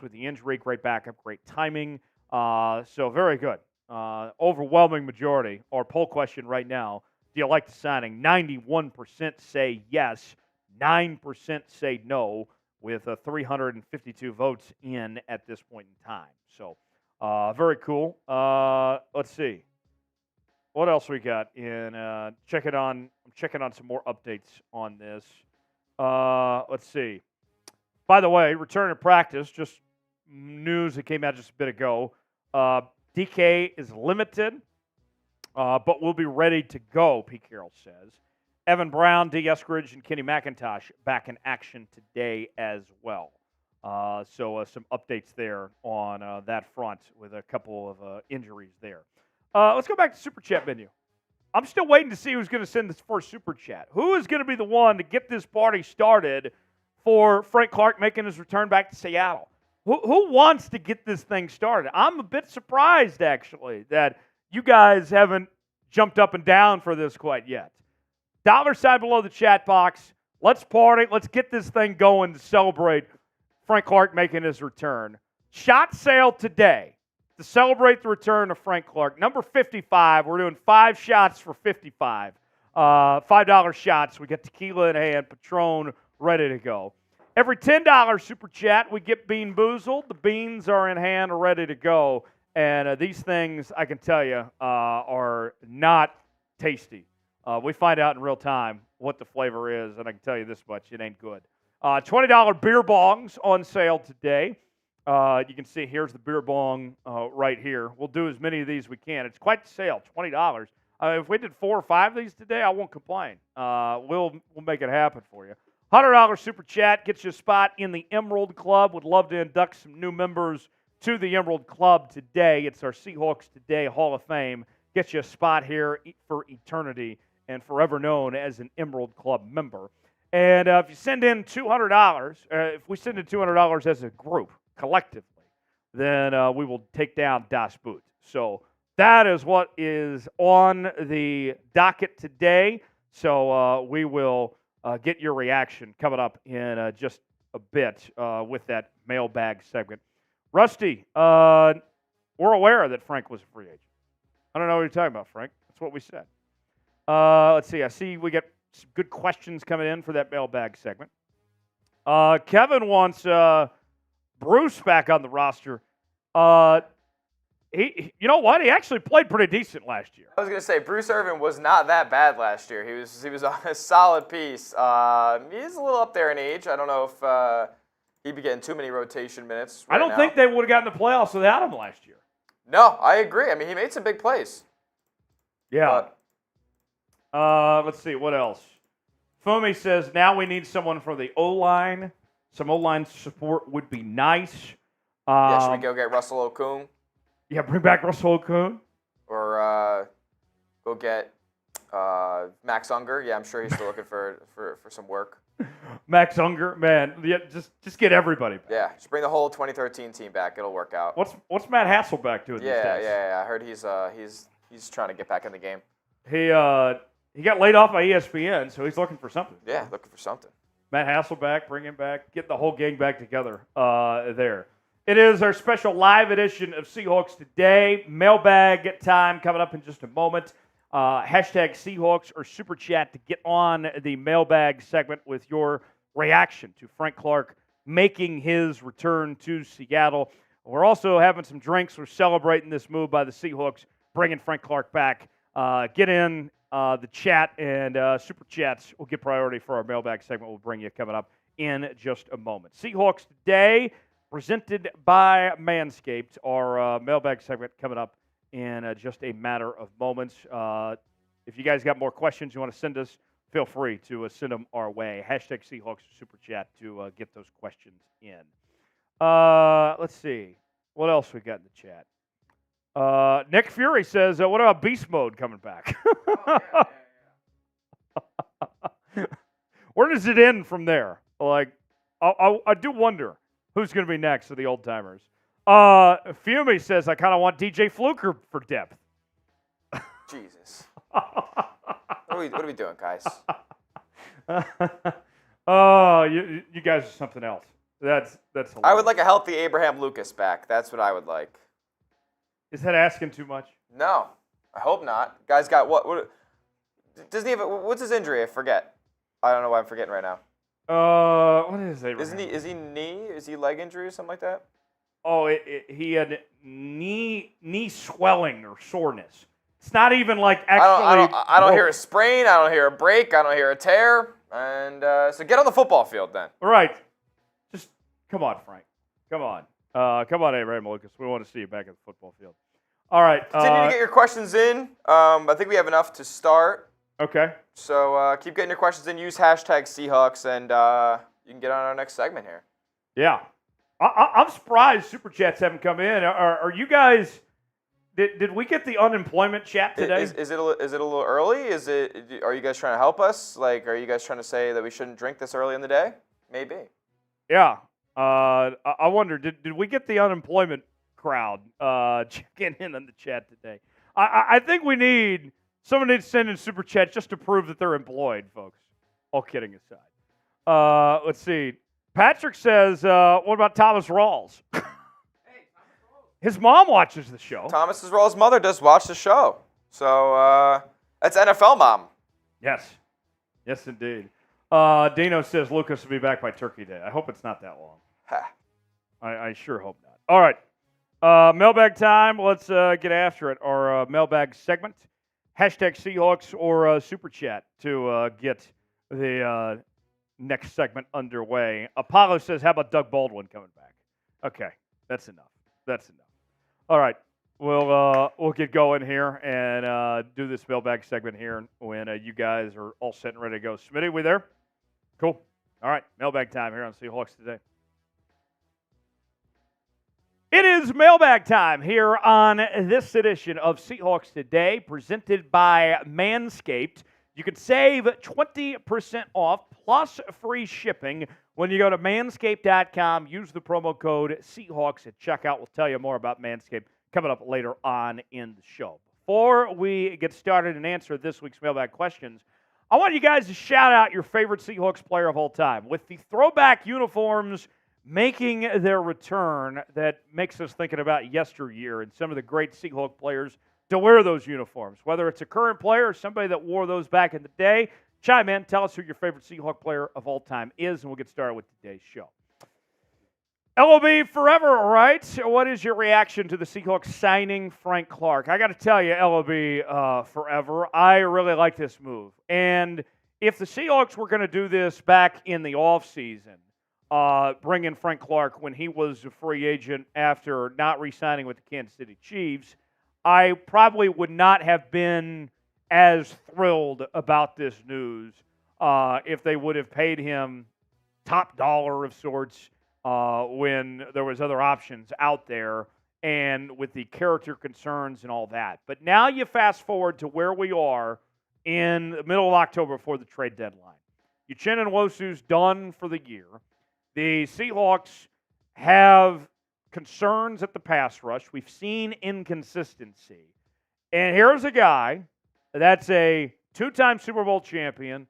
with the injury. Great backup, great timing. So very good. Overwhelming majority. Our poll question right now, do you like the signing? 91% say yes. 9% say no, with 352 votes in at this point in time. So very cool. Let's see. What else we got in? I'm checking on some more updates on this. Let's see. By the way, return to practice, just news that came out just a bit ago. DK is limited, but will be ready to go, Pete Carroll says. Evan Brown, D. Eskridge, and Kenny McIntosh back in action today as well. So some updates there on that front with a couple of injuries there. Let's go back to Super Chat menu. I'm still waiting to see who's going to send this first Super Chat. Who is going to be the one to get this party started for Frank Clark making his return back to Seattle? Who wants to get this thing started? I'm a bit surprised, actually, that you guys haven't jumped up and down for this quite yet. $sign below the chat box. Let's party. Let's get this thing going to celebrate Frank Clark making his return. Shot sale today to celebrate the return of Frank Clark. Number 55. We're doing 5 shots for $55. $5 shots. We got tequila in hand, Patron ready to go. Every $10 Super Chat, we get Bean Boozled. The beans are in hand, ready to go. And these things, I can tell you, are not tasty. We find out in real time what the flavor is, and I can tell you this much, it ain't good. $20 beer bongs on sale today. You can see here's the beer bong right here. We'll do as many of these as we can. It's quite the sale, $20. If we did 4 or 5 of these today, I won't complain. We'll make it happen for you. $100 Super Chat gets you a spot in the Emerald Club. Would love to induct some new members to the Emerald Club today. It's our Seahawks Today Hall of Fame. Gets you a spot here for eternity and forever known as an Emerald Club member. And if you send in $200, if we send in $200 as a group, collectively, then we will take down Das Boot. So that is what is on the docket today. So we will get your reaction coming up in just a bit with that mailbag segment. Rusty, we're aware that Frank was a free agent. I don't know what you're talking about, Frank. That's what we said. Let's see. I see we get some good questions coming in for that mailbag segment. Kevin wants Bruce back on the roster. You know what? He actually played pretty decent last year. I was going to say, Bruce Irvin was not that bad last year. He was a solid piece. He's a little up there in age. I don't know if he'd be getting too many rotation minutes right I don't now. think they would have gotten the playoffs without him last year. No, I agree. I mean, he made some big plays. Yeah. Let's see. What else? Fumi says, now we need someone from the O-line. Some O-line support would be nice. Should we go get Russell Okung? Yeah, bring back Russell Okung. Or go get Max Unger. Yeah, I'm sure he's still looking for some work. Max Unger, man, yeah, just get everybody back. Yeah, just bring the whole 2013 team back. It'll work out. What's Matt Hasselbeck doing these days? Yeah. I heard he's trying to get back in the game. He got laid off by ESPN, so he's looking for something. Yeah, looking for something. Matt Hasselbeck, bring him back, get the whole gang back together there. It is our special live edition of Seahawks Today. Mailbag time coming up in just a moment. Hashtag Seahawks or Super Chat to get on the mailbag segment with your reaction to Frank Clark making his return to Seattle. We're also having some drinks. We're celebrating this move by the Seahawks, bringing Frank Clark back. Get in the chat and Super Chats. We'll get priority for our mailbag segment. We'll bring you coming up in just a moment. Seahawks Today, presented by Manscaped. Our mailbag segment coming up in just a matter of moments. If you guys got more questions you want to send us, feel free to send them our way. Hashtag Seahawks Super Chat to get those questions in. Let's see. What else we got in the chat? Nick Fury says, what about Beast Mode coming back? Where does it end from there? Like, I do wonder who's going to be next for the old timers. Fumi says, I kind of want DJ Fluker for depth. Jesus. What are we doing, guys? Oh, you guys are something else. That's hilarious. I would like a healthy Abraham Lucas back. That's what I would like. Is that asking too much? No, I hope not. Guy's got what does he have? What's his injury? I forget. I don't know why I'm forgetting right now. What is it? Is he knee? Is he leg injury or something like that? Oh, he had knee swelling or soreness. It's not even like actually. I don't hear a sprain. I don't hear a break. I don't hear a tear. And so get on the football field then. All right. Come on, Frank. Come on. Come on, Abraham Lucas. We want to see you back at the football field. All right. Continue to get your questions in. I think we have enough to start. Okay. So keep getting your questions in. Use hashtag Seahawks, and you can get on our next segment here. Yeah. I'm surprised Super Chats haven't come in. Are you guys... Did we get the unemployment chat today? Is it a little early? Are you guys trying to help us? Like, are you guys trying to say that we shouldn't drink this early in the day? Maybe. Yeah. I wonder, did we get the unemployment crowd checking in on the chat today? I think someone needs to send in Super Chat just to prove that they're employed, folks. All kidding aside. Let's see. Patrick says, what about Thomas Rawls? His mom watches the show. Thomas Rawls' mother does watch the show. So that's NFL mom. Yes. Yes, indeed. Dino says Lucas will be back by Turkey Day. I hope it's not that long. I sure hope not. All right. Mailbag time. Let's get after it. Our mailbag segment. Hashtag Seahawks or Super Chat to get the next segment underway. Apollo says, how about Doug Baldwin coming back? Okay. That's enough. All right, we'll get going here and do this mailbag segment here when you guys are all set and ready to go. Smitty, we there? Cool. All right, mailbag time here on Seahawks Today. It is mailbag time here on this edition of Seahawks Today, presented by Manscaped. You can save 20% off plus free shipping when you go to manscaped.com. Use the promo code Seahawks at checkout. We'll tell you more about Manscaped coming up later on in the show. Before we get started and answer this week's mailbag questions, I want you guys to shout out your favorite Seahawks player of all time. With the throwback uniforms making their return, that makes us thinking about yesteryear and some of the great Seahawks players to wear those uniforms. Whether it's a current player or somebody that wore those back in the day, chime in, tell us who your favorite Seahawks player of all time is, and we'll get started with today's show. LOB forever, all right? What is your reaction to the Seahawks signing Frank Clark? I got to tell you, LOB forever, I really like this move. And if the Seahawks were going to do this back in the offseason, bring in Frank Clark when he was a free agent after not re-signing with the Kansas City Chiefs, I probably would not have been as thrilled about this news if they would have paid him top dollar of sorts when there was other options out there and with the character concerns and all that. But now you fast forward to where we are in the middle of October before the trade deadline. Uchenna Nwosu's done for the year. The Seahawks have concerns at the pass rush. We've seen inconsistency. And here's a guy that's a two-time Super Bowl champion,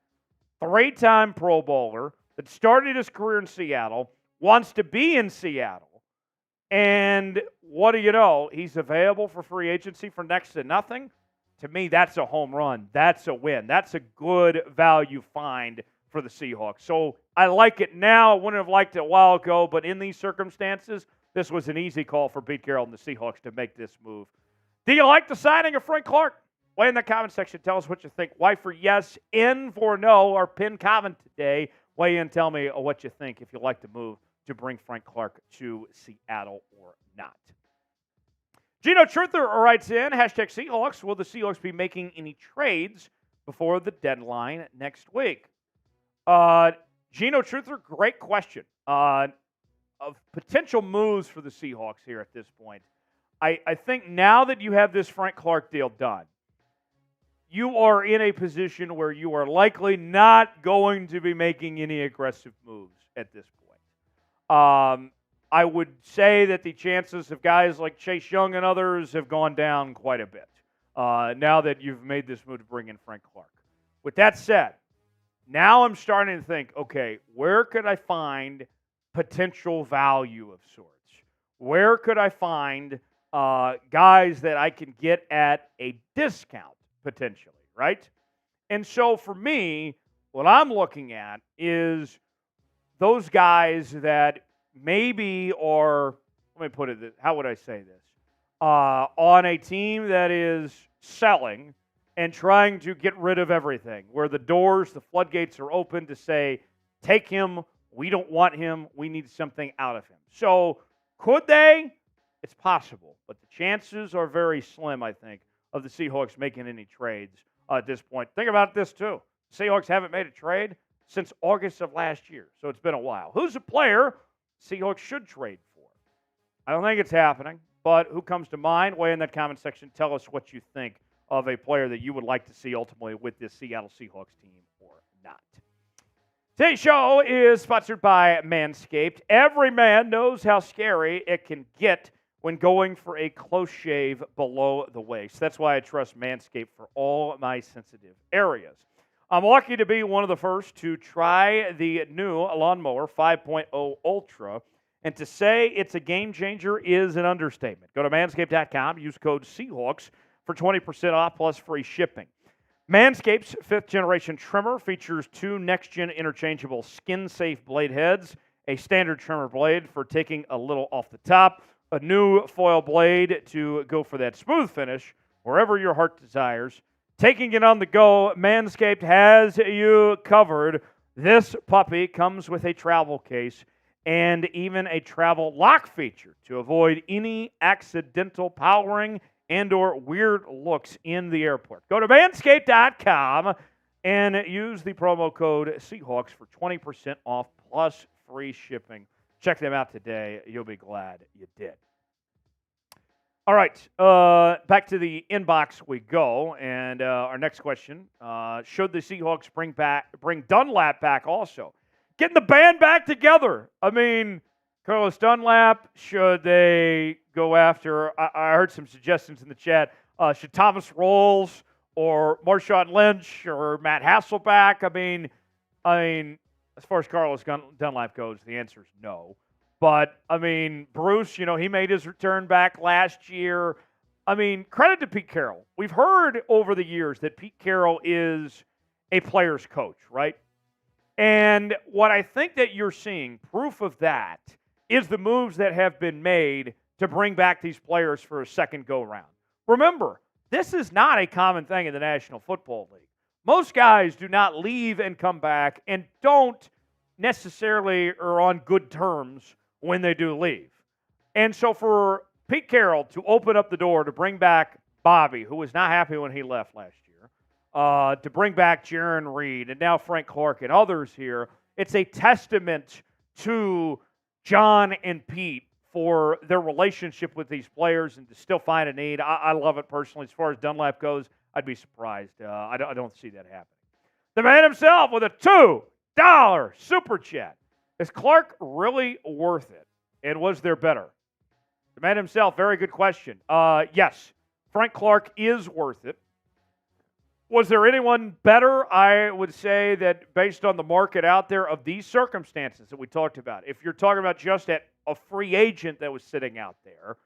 three-time Pro Bowler, that started his career in Seattle, wants to be in Seattle. And what do you know? He's available for free agency for next to nothing. To me, that's a home run. That's a win. That's a good value find for the Seahawks. So I like it now. I wouldn't have liked it a while ago, but in these circumstances, this was an easy call for Pete Carroll and the Seahawks to make this move. Do you like the signing of Frank Clark? Weigh in the comment section. Tell us what you think. Y for yes, N for no. Our pin comment today. Weigh in. Tell me what you think if you like the move to bring Frank Clark to Seattle or not. Gino Truther writes in, hashtag Seahawks. Will the Seahawks be making any trades before the deadline next week? Gino Truther, great question. Of potential moves for the Seahawks here at this point. I think now that you have this Frank Clark deal done, you are in a position where you are likely not going to be making any aggressive moves at this point. I would say that the chances of guys like Chase Young and others have gone down quite a bit now that you've made this move to bring in Frank Clark. With that said, now I'm starting to think, okay, where could I find potential value of sorts? Where could I find guys that I can get at a discount, potentially, right? And so for me, what I'm looking at is those guys that maybe are, let me put it this, how would I say this? On a team that is selling and trying to get rid of everything, where the doors, the floodgates are open to say, take him We don't want him. We need something out of him. So could they? It's possible, but the chances are very slim, I think, of the Seahawks making any trades at this point. Think about this, too. Seahawks haven't made a trade since August of last year, so it's been a while. Who's a player Seahawks should trade for? I don't think it's happening, but who comes to mind? Weigh in that comment section. Tell us what you think of a player that you would like to see ultimately with this Seattle Seahawks team or not. Today's show is sponsored by Manscaped. Every man knows how scary it can get when going for a close shave below the waist. That's why I trust Manscaped for all my sensitive areas. I'm lucky to be one of the first to try the new Lawnmower 5.0 Ultra, and to say it's a game changer is an understatement. Go to manscaped.com, use code Seahawks for 20% off plus free shipping. Manscaped's 5th-generation trimmer features 2 next-gen interchangeable skin-safe blade heads, a standard trimmer blade for taking a little off the top, a new foil blade to go for that smooth finish wherever your heart desires. Taking it on the go, Manscaped has you covered. This puppy comes with a travel case and even a travel lock feature to avoid any accidental powering and or weird looks in the airport. Go to manscaped.com and use the promo code Seahawks for 20% off plus free shipping. Check them out today. You'll be glad you did. All right, back to the inbox we go, and our next question, should the Seahawks bring Dunlap back also? Getting the band back together. I mean, Carlos Dunlap, should they go after, I heard some suggestions in the chat, should Thomas Rawls or Marshawn Lynch or Matt Hasselbeck? I mean, as far as Carlos Dunlap goes, the answer is no. But, I mean, Bruce, he made his return back last year. I mean, credit to Pete Carroll. We've heard over the years that Pete Carroll is a player's coach, right? And what I think that you're seeing, proof of that, is the moves that have been made to bring back these players for a second go-round. Remember, this is not a common thing in the National Football League. Most guys do not leave and come back and don't necessarily are on good terms when they do leave. And so for Pete Carroll to open up the door to bring back Bobby, who was not happy when he left last year, to bring back Jarran Reed and now Frank Clark and others here, it's a testament to John and Pete for their relationship with these players and to still find a need. I love it personally. As far as Dunlap goes, I'd be surprised. I don't see that happening. The man himself with a $2 super chat. Is Clark really worth it? And was there better? The man himself, very good question. Yes, Frank Clark is worth it. Was there anyone better? I would say that based on the market out there of these circumstances that we talked about, if you're talking about just a free agent that was sitting out there,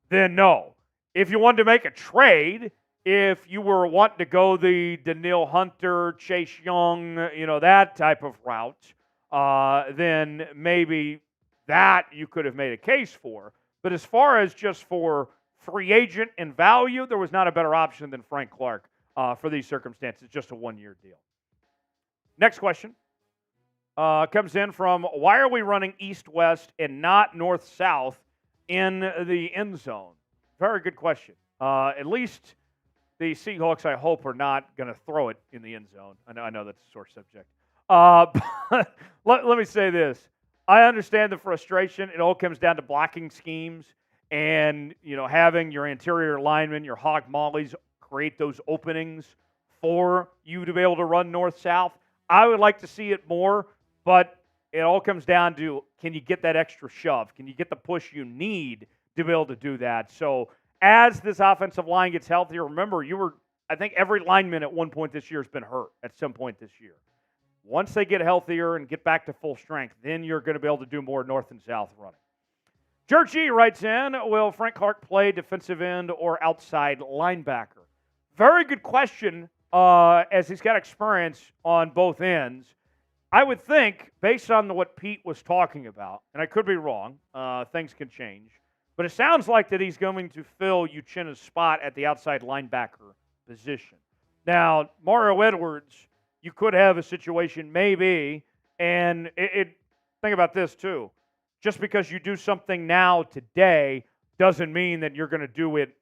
then no. If you wanted to make a trade, if you were wanting to go the Danielle Hunter, Chase Young, that type of route, then maybe that you could have made a case for. But as far as just for free agent and value, there was not a better option than Frank Clark for these circumstances, just a one-year deal. Next question comes in from, why are we running east-west and not north-south in the end zone? Very good question. At least the Seahawks, I hope, are not going to throw it in the end zone. I know that's a sore subject. But let me say this. I understand the frustration. It all comes down to blocking schemes and, having your interior linemen, your hog mollies, create those openings for you to be able to run north-south. I would like to see it more, but it all comes down to, can you get that extra shove? Can you get the push you need to be able to do that? So as this offensive line gets healthier, remember, I think every lineman at one point this year has been hurt at some point this year. Once they get healthier and get back to full strength, then you're going to be able to do more north and south running. George E. writes in, will Frank Clark play defensive end or outside linebacker? Very good question, as he's got experience on both ends. I would think, based on what Pete was talking about, and I could be wrong, things can change, but it sounds like that he's going to fill Uchenna's spot at the outside linebacker position. Now, Mario Edwards, you could have a situation maybe, and think about this too. Just because you do something now today doesn't mean that you're going to do it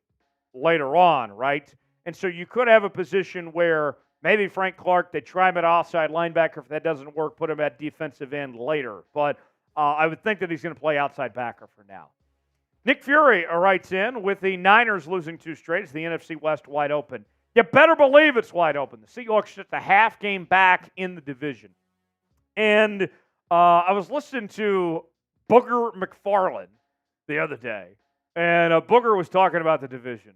later on, right? And so you could have a position where maybe Frank Clark, they try him at offside linebacker. If that doesn't work, put him at defensive end later. But I would think that he's going to play outside backer for now. Nick Fury writes in, with the Niners losing 2 straight, is the NFC West wide open? You better believe it's wide open. The Seahawks just a half game back in the division. And I was listening to Booger McFarland the other day, and Booger was talking about the division.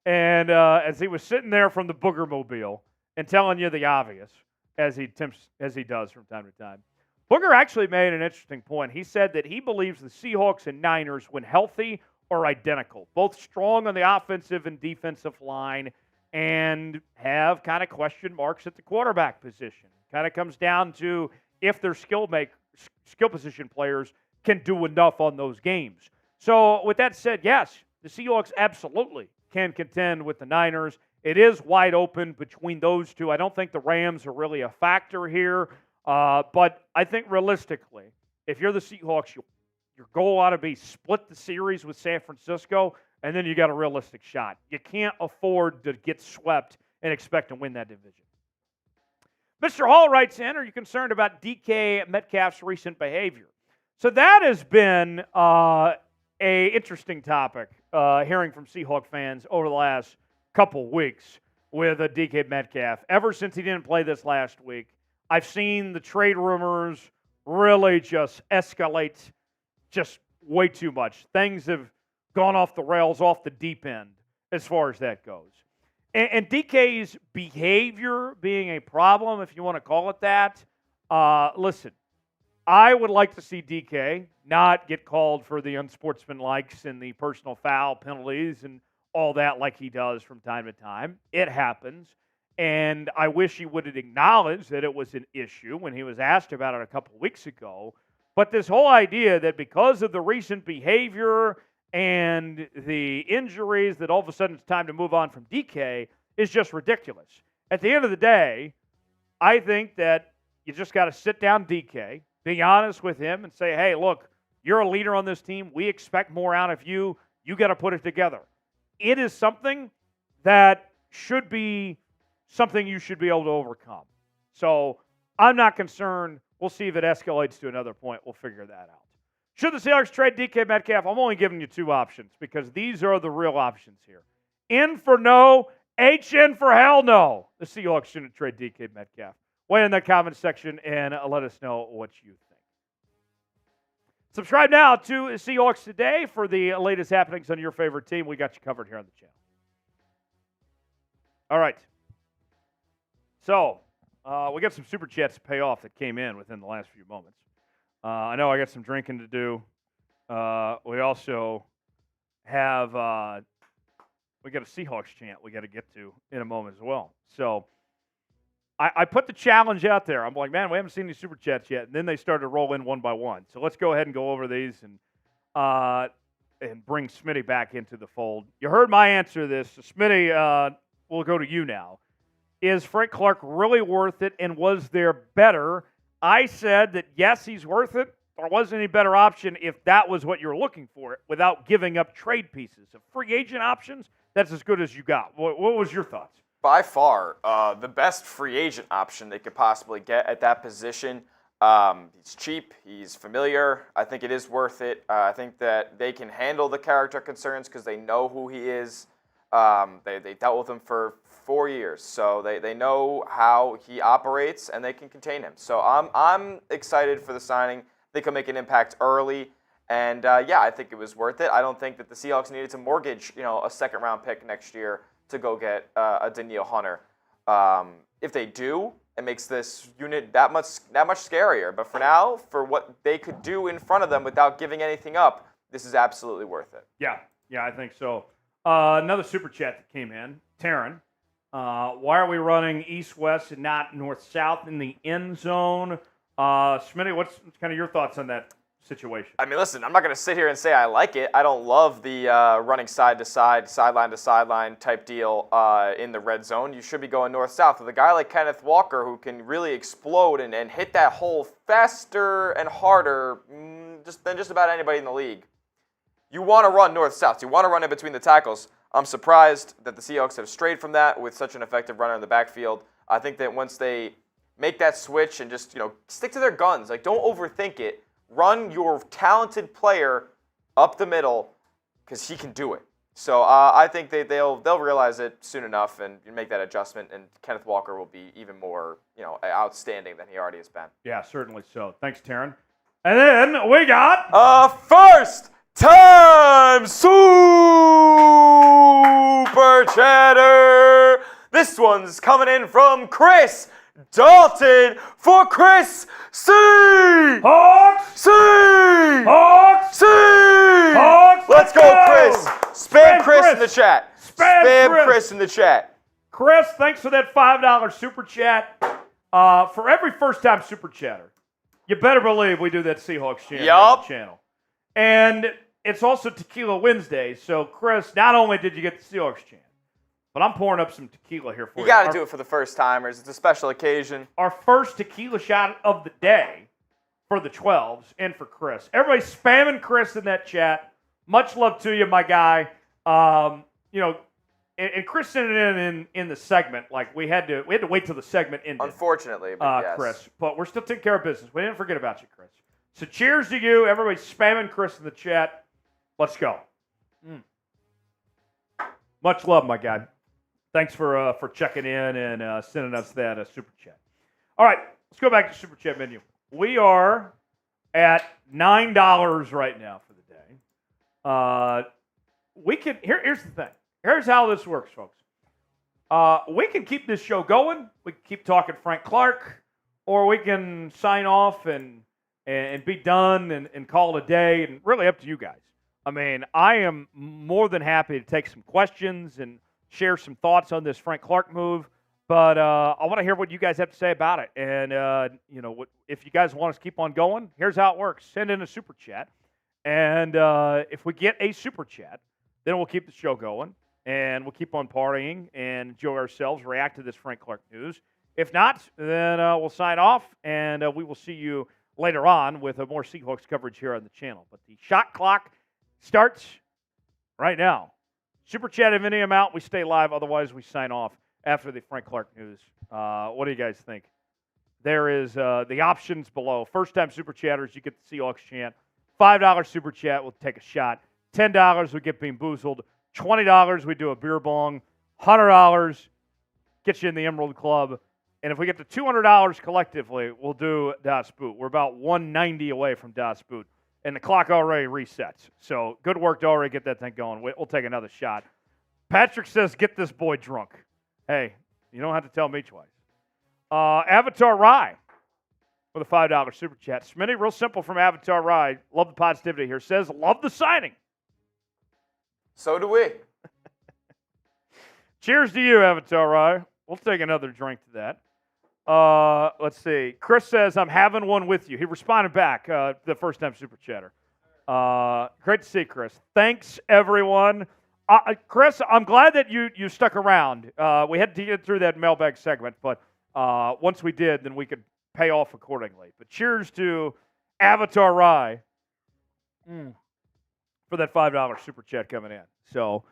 And as he was sitting there from the Booger Mobile and telling you the obvious, as he does from time to time, Booger actually made an interesting point. He said that he believes the Seahawks and Niners, when healthy, are identical, both strong on the offensive and defensive line, and have kind of question marks at the quarterback position. Kind of comes down to if their skill position players can do enough on those games. So with that said, yes, the Seahawks absolutely can contend with the Niners. It is wide open between those two. I don't think the Rams are really a factor here, but I think realistically, if you're the Seahawks, your goal ought to be split the series with San Francisco, and then you got a realistic shot. You can't afford to get swept and expect to win that division. Mr. Hall writes in, are you concerned about DK Metcalf's recent behavior? So that has been a interesting topic, hearing from Seahawk fans over the last couple weeks with DK Metcalf. Ever since he didn't play this last week, I've seen the trade rumors really just escalate just way too much. Things have gone off the rails, off the deep end, as far as that goes. And DK's behavior being a problem, if you want to call it that, listen, I would like to see DK not get called for the unsportsmanlikes and the personal foul penalties and all that like he does from time to time. It happens. And I wish he would have acknowledged that it was an issue when he was asked about it a couple weeks ago. But this whole idea that because of the recent behavior and the injuries that all of a sudden it's time to move on from DK is just ridiculous. At the end of the day, I think that you just got to sit down DK, be honest with him, and say, hey, look, you're a leader on this team. We expect more out of you. You got to put it together. It is something that should be something you should be able to overcome. So I'm not concerned. We'll see if it escalates to another point. We'll figure that out. Should the Seahawks trade DK Metcalf? I'm only giving you 2 options because these are the real options here. In for no, H in for hell no. The Seahawks shouldn't trade DK Metcalf. Weigh in the comment section and let us know what you think. Subscribe now to Seahawks Today for the latest happenings on your favorite team. We got you covered here on the channel. All right. So, we got some Super Chats to pay off that came in within the last few moments. I know I got some drinking to do. We also have we got a Seahawks chant we got to get to in a moment as well. So I put the challenge out there. I'm like, man, we haven't seen these Super Chats yet. And then they started to roll in one by one. So let's go ahead and go over these and bring Smitty back into the fold. You heard my answer to this. So Smitty, we'll go to you now. Is Frank Clark really worth it, and was there better? I said that, yes, he's worth it. There wasn't any better option if that was what you're looking for, without giving up trade pieces. Of free agent options, that's as good as you got. What was your thoughts? By far, the best free agent option they could possibly get at that position. He's cheap. He's familiar. I think it is worth it. I think that they can handle the character concerns because they know who he is. They dealt with him for 4 years, so they know how he operates and they can contain him. So I'm excited for the signing. They can make an impact early, and I think it was worth it. I don't think that the Seahawks needed to mortgage, a second-round pick next year to go get a Danielle Hunter. If they do, it makes this unit that much scarier. But for now, for what they could do in front of them without giving anything up, this is absolutely worth it. Yeah, I think so. Another super chat that came in, Taryn. Why are we running east-west and not north-south in the end zone? Smitty, what's kind of your thoughts on that situation? I mean, listen, I'm not going to sit here and say I like it. I don't love the running side to side, sideline to sideline type deal in the red zone. You should be going north-south. With a guy like Kenneth Walker who can really explode and hit that hole faster and harder than just about anybody in the league. You want to run north-south. You want to run in between the tackles. I'm surprised that the Seahawks have strayed from that with such an effective runner in the backfield. I think that once they make that switch and just stick to their guns, like don't overthink it. Run your talented player up the middle because he can do it. So I think they'll realize it soon enough and make that adjustment. And Kenneth Walker will be even more outstanding than he already has been. Yeah, certainly so. Thanks, Taryn. And then we got first time Super Chatter. This one's coming in from Chris Dalton for Chris C. Hawks! C. Hawks! C. Hawks! Let's go, Chris. Spam Chris in the chat. Spam Chris in the chat. Chris, thanks for that $5 super chat. For every first-time super chatter, you better believe we do that Seahawks chant on the channel. And it's also Tequila Wednesday, so Chris, not only did you get the Seahawks chant, but I'm pouring up some tequila here for you. You got to do it for the first timers. It's a special occasion. Our first tequila shot of the day for the 12s and for Chris. Everybody spamming Chris in that chat. Much love to you, my guy. And Chris sent it in the segment. Like we had to wait till the segment ended. Unfortunately, but yes. Chris. But we're still taking care of business. We didn't forget about you, Chris. So cheers to you. Everybody spamming Chris in the chat. Let's go. Much love, my guy. Thanks for checking in and sending us that super chat. All right, let's go back to super chat menu. We are at $9 right now for the day. Here's the thing. Here's how this works, folks. We can keep this show going. We can keep talking Frank Clark, or we can sign off and be done and call it a day. And really up to you guys. I mean, I am more than happy to take some questions and share some thoughts on this Frank Clark move, but I want to hear what you guys have to say about it. And, if you guys want us to keep on going, here's how it works. Send in a super chat, and if we get a super chat, then we'll keep the show going, and we'll keep on partying and enjoy ourselves, react to this Frank Clark news. If not, then we'll sign off, and we will see you later on with more Seahawks coverage here on the channel. But the shot clock starts right now. Super chat of any amount, we stay live. Otherwise, we sign off after the Frank Clark news. What do you guys think? There is the options below. First-time super chatters, you get the Seahawks chant. $5 super chat, we'll take a shot. $10, we get bean boozled. $20, we do a beer bong. $100 gets you in the Emerald Club. And if we get to $200 collectively, we'll do Das Boot. We're about $190 away from Das Boot. And the clock already resets. So good work to already get that thing going. We'll take another shot. Patrick says, get this boy drunk. Hey, you don't have to tell me twice. Avatar Rye with a $5 super chat. Smitty, real simple from Avatar Rye. Love the positivity here. Says, love the signing. So do we. Cheers to you, Avatar Rye. We'll take another drink to that. Let's see. Chris says, I'm having one with you. He responded back, the first time super chatter. Great to see Chris. Thanks, everyone. Chris, I'm glad that you stuck around. We had to get through that mailbag segment, but once we did, then we could pay off accordingly. But cheers to Avatar Rye for that $5 super chat coming in. So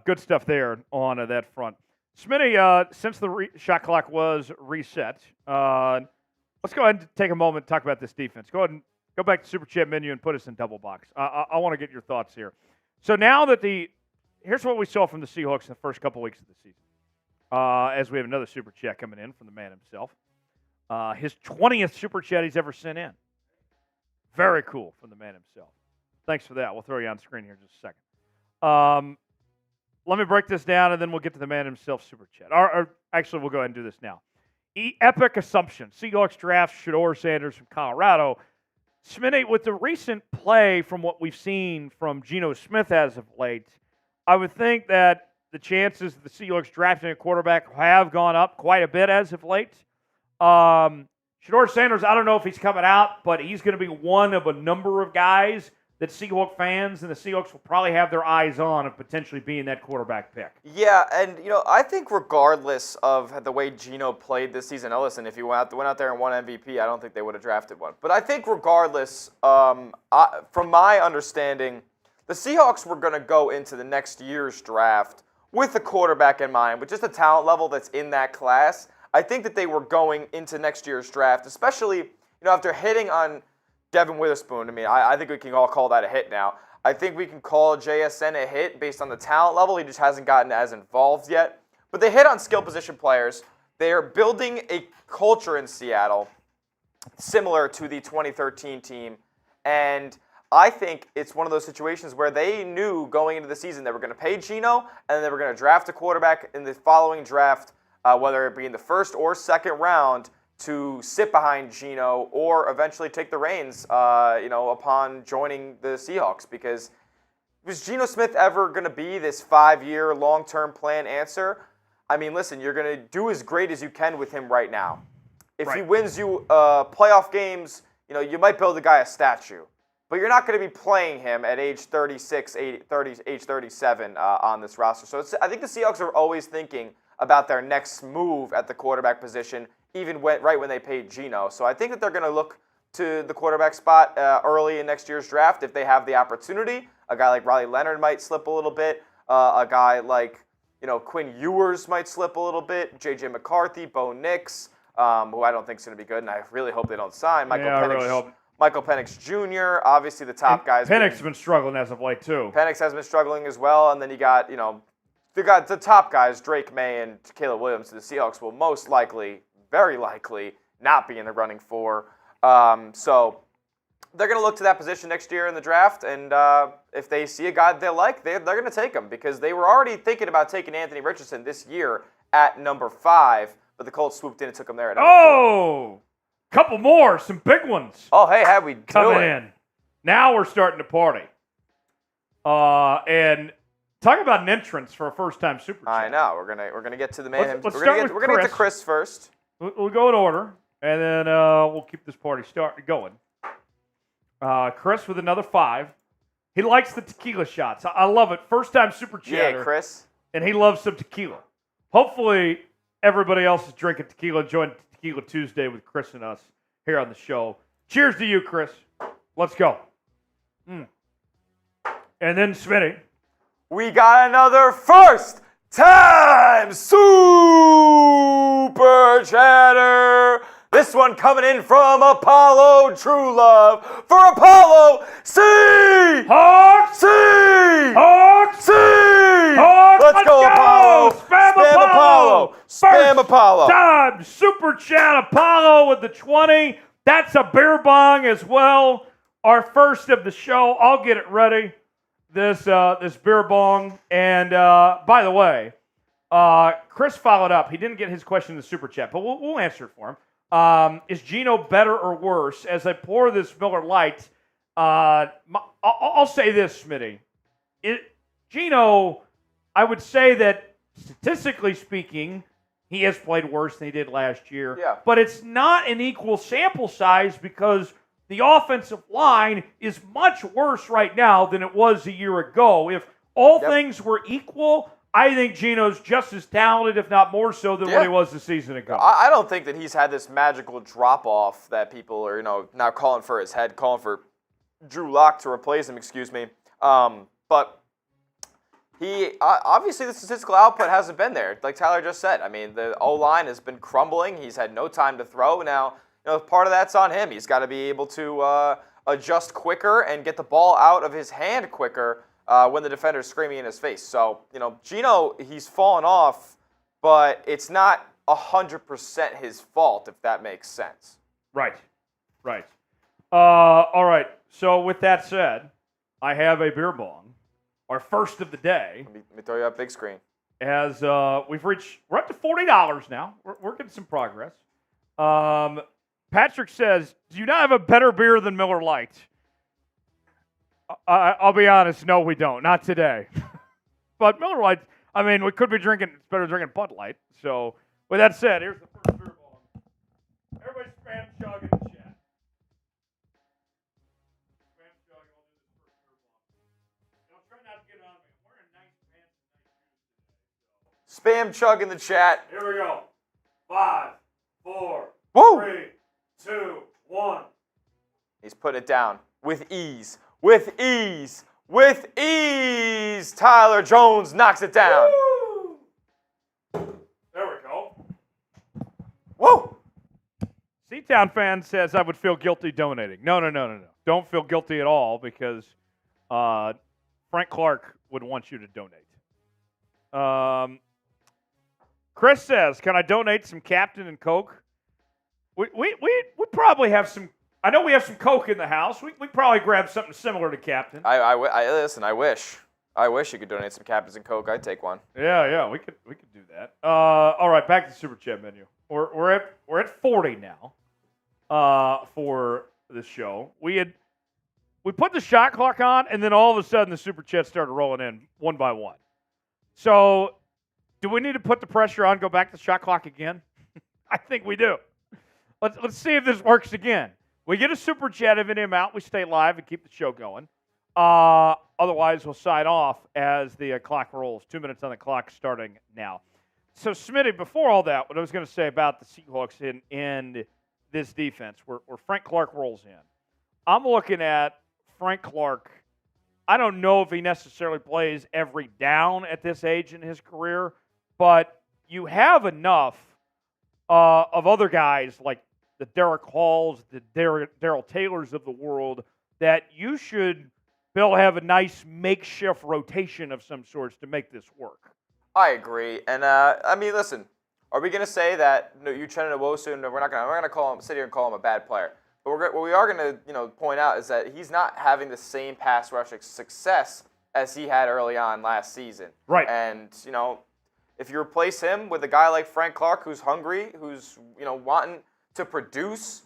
good stuff there on that front. Smitty, since the shot clock was reset, let's go ahead and take a moment and talk about this defense. Go ahead and go back to Super Chat menu and put us in double box. I want to get your thoughts here. So now that here's what we saw from the Seahawks in the first couple weeks of the season. As we have another Super Chat coming in from the man himself. His 20th Super Chat he's ever sent in. Very cool from the man himself. Thanks for that. We'll throw you on screen here in just a second. Let me break this down, and then we'll get to the man himself super chat. Or actually, we'll go ahead and do this now. Epic assumption. Seahawks draft Shedeur Sanders from Colorado. Smitty, with the recent play from what we've seen from Geno Smith as of late, I would think that the chances of the Seahawks drafting a quarterback have gone up quite a bit as of late. Shedeur Sanders, I don't know if he's coming out, but he's going to be one of a number of guys that Seahawks fans and the Seahawks will probably have their eyes on of potentially being that quarterback pick. Yeah, and I think regardless of the way Geno played this season, now listen, if he went out there and won MVP, I don't think they would have drafted one. But I think regardless, from my understanding, the Seahawks were going to go into the next year's draft with a quarterback in mind, with just a talent level that's in that class. I think that they were going into next year's draft, especially after hitting on Devin Witherspoon. I mean, I think we can all call that a hit now. I think we can call JSN a hit based on the talent level. He just hasn't gotten as involved yet. But they hit on skill position players. They are building a culture in Seattle similar to the 2013 team. And I think it's one of those situations where they knew going into the season they were going to pay Geno and they were going to draft a quarterback in the following draft, whether it be in the first or second round, to sit behind Geno or eventually take the reins, upon joining the Seahawks. Because was Geno Smith ever going to be this 5-year long-term plan answer? I mean, listen, you're going to do as great as you can with him right now. If he wins you playoff games, you might build the guy a statue. But you're not going to be playing him at age 36, age 37 on this roster. So I think the Seahawks are always thinking about their next move at the quarterback position, even right when they paid Geno. So I think that they're going to look to the quarterback spot early in next year's draft if they have the opportunity. A guy like Riley Leonard might slip a little bit. A guy like Quinn Ewers might slip a little bit. J.J. McCarthy, Bo Nix, who I don't think is going to be good, and I really hope they don't sign. Michael Penix Jr., obviously the top guys. Penix has been struggling as of late, too. Penix has been struggling as well, and then you got, the top guys, Drake May and Caleb Williams, the Seahawks will most likely, very likely, not be in the running for. So they're going to look to that position next year in the draft, and if they see a guy they like, they're going to take him, because they were already thinking about taking Anthony Richardson this year at number 5, but the Colts swooped in and took him there at number 4. Couple more, some big ones. Oh, hey, how we coming in? Now we're starting to party. And talk about an entrance for a first-time Super Chat. I know. We're gonna get to the man. We're gonna get to Chris first. We'll go in order, and then we'll keep this party going. Chris with another 5. He likes the tequila shots. I love it. First-time Super Chatter. Yeah, Chris. And he loves some tequila. Hopefully, everybody else is drinking tequila. Join Tequila Tuesday with Chris and us here on the show. Cheers to you, Chris. Let's go. And then Smitty. We got another first-time Super Chatter. This one coming in from Apollo True Love for Apollo Seahawks! Seahawks! Let's go, Apollo! Spam Apollo! Spam Apollo! Time Super Chat Apollo with the 20. That's a beer bong as well. Our first of the show. I'll get it ready. This beer bong. And by the way, Chris followed up. He didn't get his question in the Super Chat, but we'll answer it for him. Is Geno better or worse? As I pour this Miller Lite, I'll say this, Smitty. Geno, I would say that statistically speaking, he has played worse than he did last year. Yeah. But it's not an equal sample size because the offensive line is much worse right now than it was a year ago. If all things were equal, I think Geno's just as talented, if not more so, than what he was the season ago. I don't think that he's had this magical drop-off that people are, now calling for his head, calling for Drew Lock to replace him, but he obviously the statistical output hasn't been there, like Tyler just said. I mean, the O-line has been crumbling. He's had no time to throw. Now, part of that's on him. He's got to be able to adjust quicker and get the ball out of his hand quicker when the defender's screaming in his face. So, Geno, he's fallen off, but it's not 100% his fault, if that makes sense. Right. All right. So with that said, I have a beer bong, our first of the day. Let me throw you up big screen. As we're up to $40 now. We're getting some progress. Patrick says, do you not have a better beer than Miller Lite? I'll be honest, no, we don't. Not today. But Miller Lite, we could be drinking, it's better drinking Bud Light. So with that said, here's the first beer bong. Everybody spam Spam chug in the chat. Here we go. 5, 4, Woo! 3, 2, 1. He's putting it down with ease. With ease. With ease. Tyler Jones knocks it down. Woo! There we go. Woo! C-Town fan says I would feel guilty donating. No. Don't feel guilty at all because Frank Clark would want you to donate. Chris says, can I donate some Captain and Coke? We probably have some. I know we have some Coke in the house. We probably grab something similar to Captain. Listen, I wish you could donate some Captains and Coke. I'd take one. Yeah, we could do that. All right, back to the Super Chat menu. We're at 40 now for this show. We put the shot clock on, and then all of a sudden the Super Chats started rolling in one by one. So, do we need to put the pressure on, go back to the shot clock again? I think we do. Let's see if this works again. We get a Super Chat of any amount, we stay live and keep the show going. Otherwise, we'll sign off as the clock rolls. 2 minutes on the clock starting now. So, Smitty, before all that, what I was going to say about the Seahawks in this defense, where Frank Clark rolls in, I'm looking at Frank Clark. I don't know if he necessarily plays every down at this age in his career, but you have enough of other guys like the Derek Halls, the Darrell Taylors of the world that you should be able to have a nice makeshift rotation of some sorts to make this work. I agree, and listen, are we going to say that Uchenna Nwosu? No, we're not going to sit here and call him a bad player. But what we are going to point out is that he's not having the same pass rush success as he had early on last season. Right. And if you replace him with a guy like Frank Clark, who's hungry, who's wanting to produce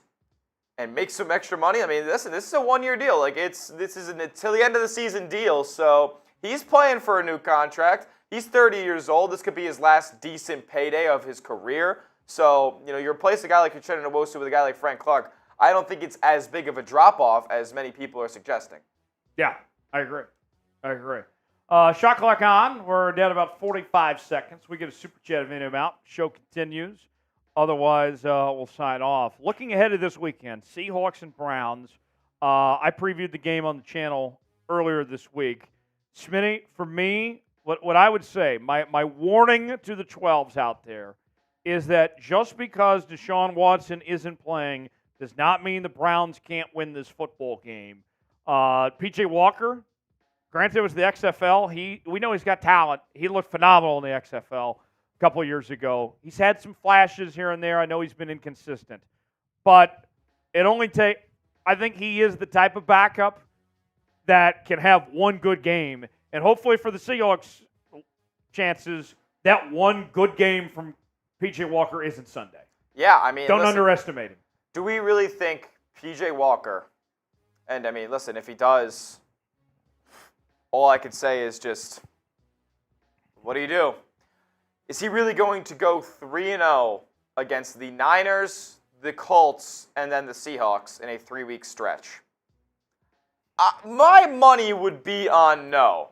and make some extra money. I mean, listen, this is a one-year deal. This is until the end of the season deal. So he's playing for a new contract. He's 30 years old. This could be his last decent payday of his career. So you replace a guy like Uchenna Nwosu with a guy like Frank Clark. I don't think it's as big of a drop-off as many people are suggesting. Yeah, I agree. Shot clock on. We're down about 45 seconds. We get a Super Chat of any amount. Show continues. Otherwise, we'll sign off. Looking ahead to this weekend, Seahawks and Browns. I previewed the game on the channel earlier this week. Smitty, for me, what I would say, my warning to the 12s out there is that just because Deshaun Watson isn't playing does not mean the Browns can't win this football game. P.J. Walker, granted it was the XFL. We know he's got talent. He looked phenomenal in the XFL a couple of years ago. He's had some flashes here and there. I know he's been inconsistent. But I think he is the type of backup that can have one good game. And hopefully for the Seahawks chances, that one good game from P.J. Walker isn't Sunday. Yeah, Don't underestimate him. Do we really think P.J. Walker, and listen, if he does, all I could say is just, what do you do? Is he really going to go 3-0 against the Niners, the Colts, and then the Seahawks in a 3-week stretch? My money would be on no.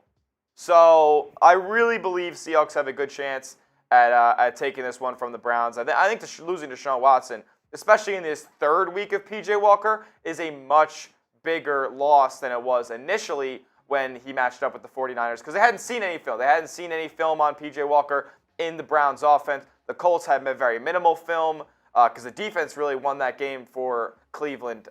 So I really believe Seahawks have a good chance at taking this one from the Browns. I think losing to Deshaun Watson, especially in this third week of P.J. Walker, is a much bigger loss than it was initially when he matched up with the 49ers because they hadn't seen any film. They hadn't seen any film on P.J. Walker in the Browns offense. The Colts had very minimal film because the defense really won that game for Cleveland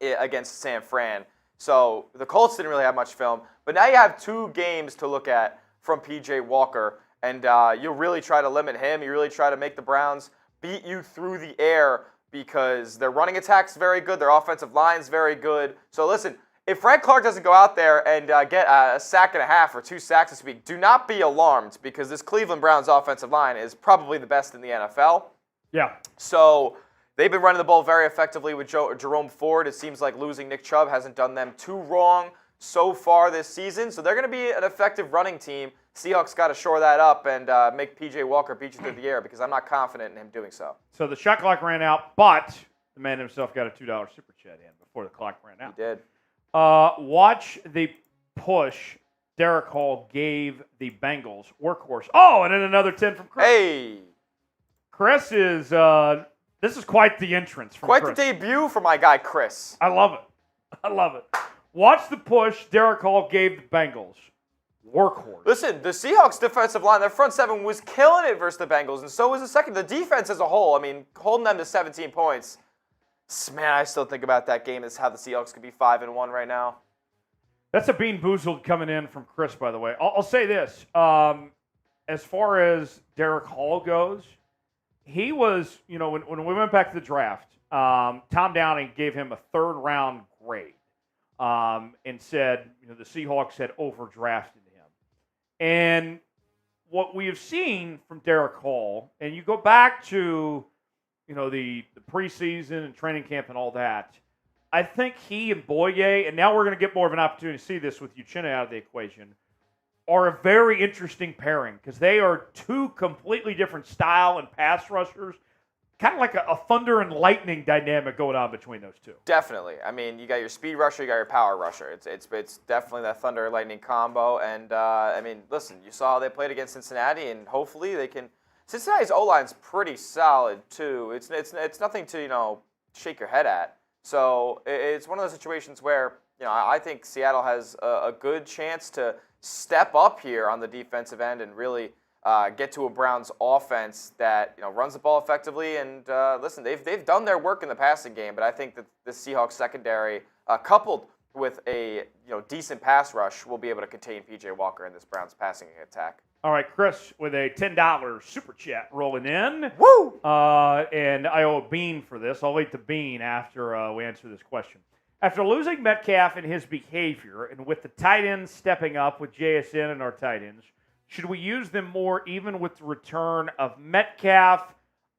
against San Fran. So the Colts didn't really have much film. But now you have 2 games to look at from P.J. Walker, and you really try to limit him. You really try to make the Browns beat you through the air because their running attack's very good, their offensive line's very good. So listen, if Frank Clark doesn't go out there and get a sack and a half or 2 sacks this week, do not be alarmed because this Cleveland Browns offensive line is probably the best in the NFL. Yeah. So they've been running the ball very effectively with Jerome Ford. It seems like losing Nick Chubb hasn't done them too wrong so far this season. So they're going to be an effective running team. Seahawks got to shore that up and make P.J. Walker beat you through the air because I'm not confident in him doing so. So the shot clock ran out, but the man himself got a $2 Super Chat in before the clock ran out. He did. Watch the push Derek Hall gave the Bengals workhorse. Oh, and then another 10 from Chris. Hey. Chris is, this is quite the entrance from Quite Chris. the debut for my guy, Chris. I love it. Watch the push Derek Hall gave the Bengals. Workhorse. Listen, the Seahawks defensive line, their front seven was killing it versus the Bengals, and so was the second. The defense as a whole, I mean, holding them to 17 points. Man, I still think about that game as how the Seahawks could be 5-1 right now. That's a Bean Boozled coming in from Chris, by the way. I'll say this. As far as Derek Hall goes, he was, when we went back to the draft, Tom Downing gave him a third-round grade and said, the Seahawks had overdrafted him. And what we have seen from Derek Hall, and you go back to, the preseason and training camp and all that, I think he and Boye, and now we're going to get more of an opportunity to see this with Josina out of the equation, are a very interesting pairing because they are two completely different style and pass rushers. Kind of like a thunder and lightning dynamic going on between those two. Definitely. I mean, you got your speed rusher, you got your power rusher. It's definitely that thunder and lightning combo. And listen, you saw how they played against Cincinnati, and hopefully they can. Cincinnati's O-line's pretty solid too. It's nothing to shake your head at. So it's one of those situations where I think Seattle has a good chance to step up here on the defensive end and really get to a Browns offense that runs the ball effectively. And listen, they've done their work in the passing game, but I think that the Seahawks secondary, coupled with a decent pass rush, will be able to contain P.J. Walker in this Browns passing attack. All right, Chris, with a $10 super chat rolling in. Woo! And I owe a bean for this. I'll wait the bean after we answer this question. After losing Metcalf and his behavior, and with the tight ends stepping up with JSN and our tight ends, should we use them more even with the return of Metcalf?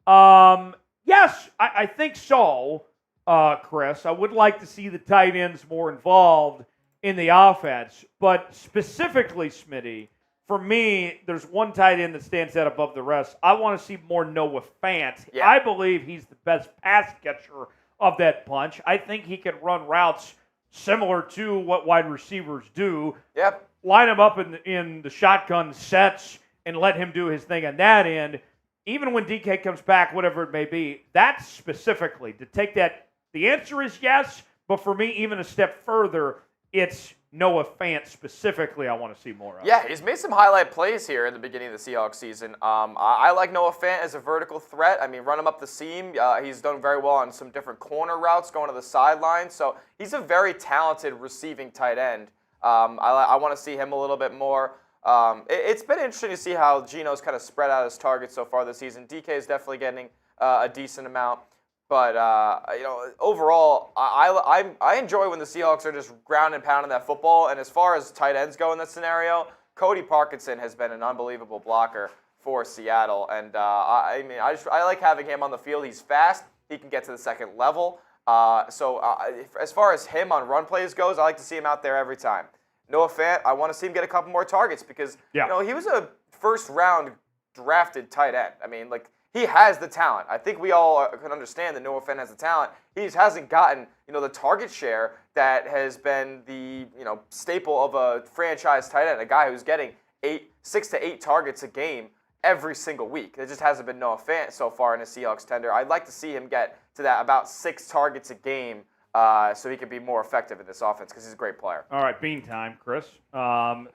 Yes, I think so, Chris. I would like to see the tight ends more involved in the offense. But specifically, Smitty, for me, there's one tight end that stands out above the rest. I want to see more Noah Fant. Yeah. I believe he's the best pass catcher of that bunch. I think he can run routes similar to what wide receivers do. Yep. Line him up in the shotgun sets and let him do his thing on that end. Even when DK comes back, whatever it may be, that's specifically to take that. The answer is yes, but for me, even a step further, it's Noah Fant specifically I want to see more of. Yeah, he's made some highlight plays here in the beginning of the Seahawks season. I like Noah Fant as a vertical threat. I mean, run him up the seam. He's done very well on some different corner routes going to the sideline. So he's a very talented receiving tight end. I want to see him a little bit more. It's been interesting to see how Geno's kind of spread out his targets so far this season. DK is definitely getting a decent amount. But, overall, I enjoy when the Seahawks are just ground and pounding that football. And as far as tight ends go in this scenario, Cody Parkinson has been an unbelievable blocker for Seattle. And, I like having him on the field. He's fast. He can get to the second level. As far as him on run plays goes, I like to see him out there every time. Noah Fant, I want to see him get a couple more targets because, he was a first-round drafted tight end. I mean, he has the talent. I think we all can understand that Noah Fant has the talent. He just hasn't gotten, the target share that has been the, staple of a franchise tight end, a guy who's getting 6 to 8 targets a game every single week. It just hasn't been Noah Fant so far in his Seahawks tender. I'd like to see him get to that about 6 targets a game so he can be more effective in this offense because he's a great player. All right, bean time, Chris. Ken,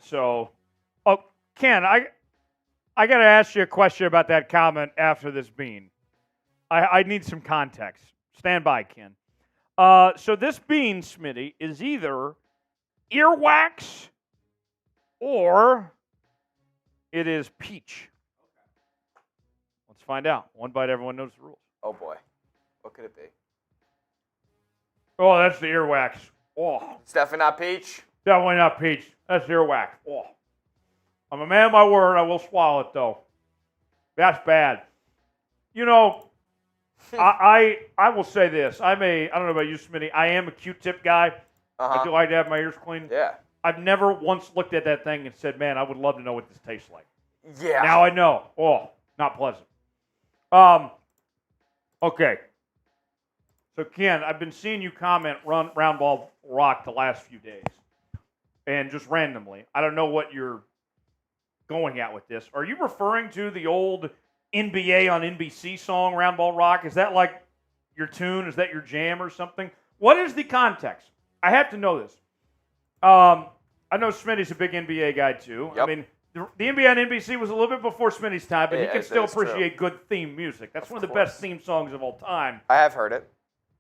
I got to ask you a question about that comment after this bean. I need some context. Stand by, Ken. So this bean, Smitty, is either earwax or it is peach. Let's find out. One bite, everyone knows the rules. Oh, boy. What could it be? Oh, that's the earwax. Oh. It's definitely not peach? Definitely not peach. That's earwax. Oh. I'm a man of my word. I will swallow it, though. That's bad. I will say this. I don't know about you, Smitty. I am a Q-tip guy. I do like to have my ears clean. Yeah. I've never once looked at that thing and said, man, I would love to know what this tastes like. Yeah. Now I know. Oh, not pleasant. Okay. So, Ken, I've been seeing you comment round ball rock the last few days. and just randomly, I don't know what you're going at with this. Are you referring to the old NBA on NBC song, Round Ball Rock? Is that like your tune? Is that your jam or something? What is the context? I have to know this. I know Smitty's a big NBA guy too. Yep. I mean, the NBA on NBC was a little bit before Smitty's time, but he can still that is true. appreciate good theme music. That's one of the course. best theme songs of all time. I have heard it.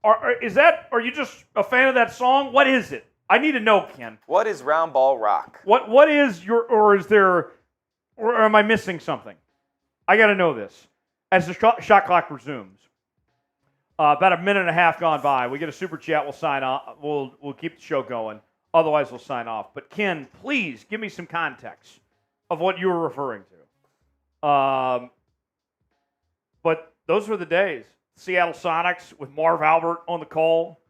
Are you just a fan of that song? What is it? I need to know, Ken. What is Round Ball Rock? What is your, or is there, or am I missing something? I got to know this. As the shot clock resumes, about a minute and a half gone by, we get a super chat. We'll sign off. We'll keep the show going. Otherwise, we'll sign off. But Ken, please give me some context of what you were referring to. But those were the days. Seattle Sonics with Marv Albert on the call,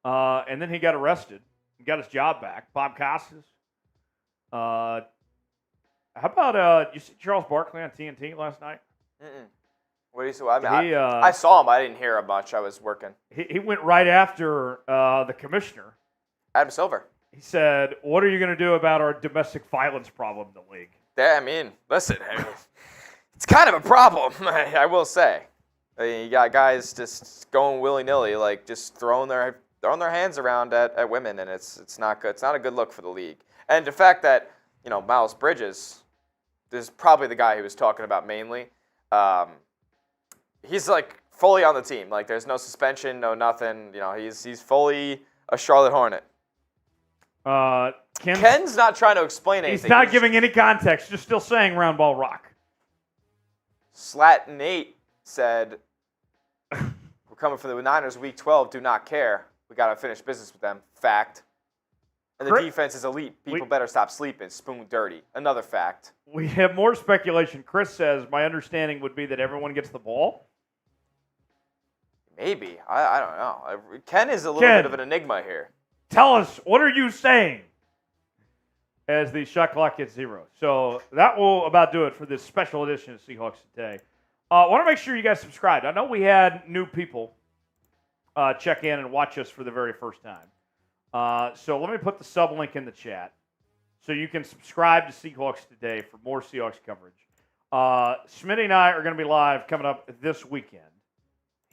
and then he got arrested. He got his job back. Bob Costas. How about you see Charles Barkley on TNT last night? Mm-mm. What do you say? I saw him. I didn't hear him much. I was working. He went right after the commissioner. Adam Silver. He said, "What are you going to do about our domestic violence problem in the league?" I mean, listen, it's kind of a problem. I will say. You got guys just going willy-nilly, like just throwing their hands around at women, and it's not good. It's not a good look for the league. And the fact that Miles Bridges, this is probably the guy he was talking about mainly. He's like fully on the team. Like there's no suspension, no nothing. He's fully a Charlotte Hornet. Ken's not trying to explain anything. He's not giving any context. Just still saying Round Ball Rock. Slat Nate said, "We're coming for the Niners week 12. Do not care. We got to finish business with them. Fact. And the defense is elite. People better stop sleeping. Spoon dirty. Another fact." We have more speculation. Chris says, my understanding would be that everyone gets the ball. Maybe. I don't know. Ken is a little bit of an enigma here. Tell us, what are you saying? As the shot clock hits 0. So that will about do it for this special edition of Seahawks Today. I want to make sure you guys subscribed. I know we had new people check in and watch us for the very first time. So let me put the sub link in the chat so you can subscribe to Seahawks Today for more Seahawks coverage. Smitty and I are going to be live coming up this weekend.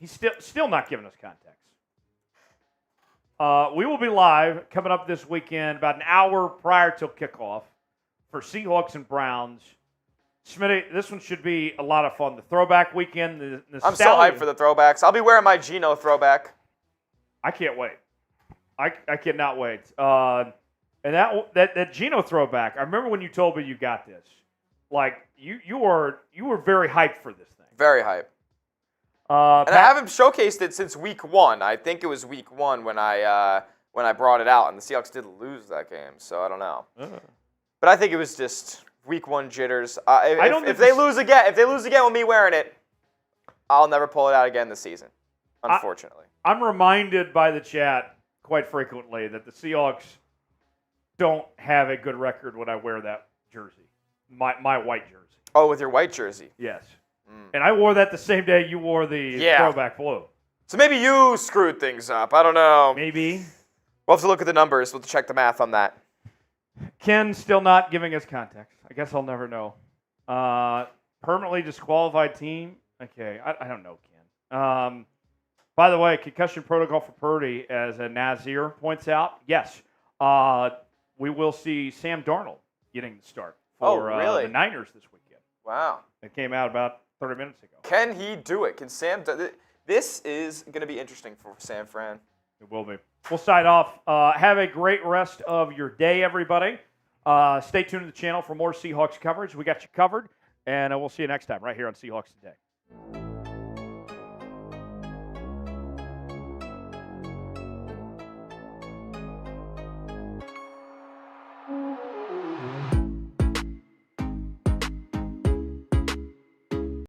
He's still not giving us context. We will be live coming up this weekend about an hour prior till kickoff for Seahawks and Browns. Smitty, this one should be a lot of fun. The throwback weekend. I'm so hyped for the throwbacks. I'll be wearing my Geno throwback. I can't wait. I cannot wait. And that Geno throwback, I remember when you told me you got this. Like, you were very hyped for this thing. Very hyped. And I haven't showcased it since week 1. I think it was week 1 when I brought it out, and the Seahawks did lose that game, so I don't know. But I think it was just week 1 jitters. If they lose again with me wearing it, I'll never pull it out again this season, unfortunately. I'm reminded by the chat quite frequently that the Seahawks don't have a good record when I wear that jersey, my white jersey. Oh, with your white jersey? Yes. And I wore that the same day you wore the throwback blue. So maybe you screwed things up. I don't know. Maybe. We'll have to look at the numbers. We'll have to check the math on that. Ken's still not giving us context. I guess I'll never know. Permanently disqualified team. Okay, I don't know, Ken. By the way, concussion protocol for Purdy, as a Nazir points out. Yes, we will see Sam Darnold getting the start for the Niners this weekend. Wow. It came out about 30 minutes ago. Can he do it? Can Sam do it? This is going to be interesting for San Fran. It will be. We'll sign off. Have a great rest of your day, everybody. Stay tuned to the channel for more Seahawks coverage. We got you covered, and we'll see you next time right here on Seahawks Today.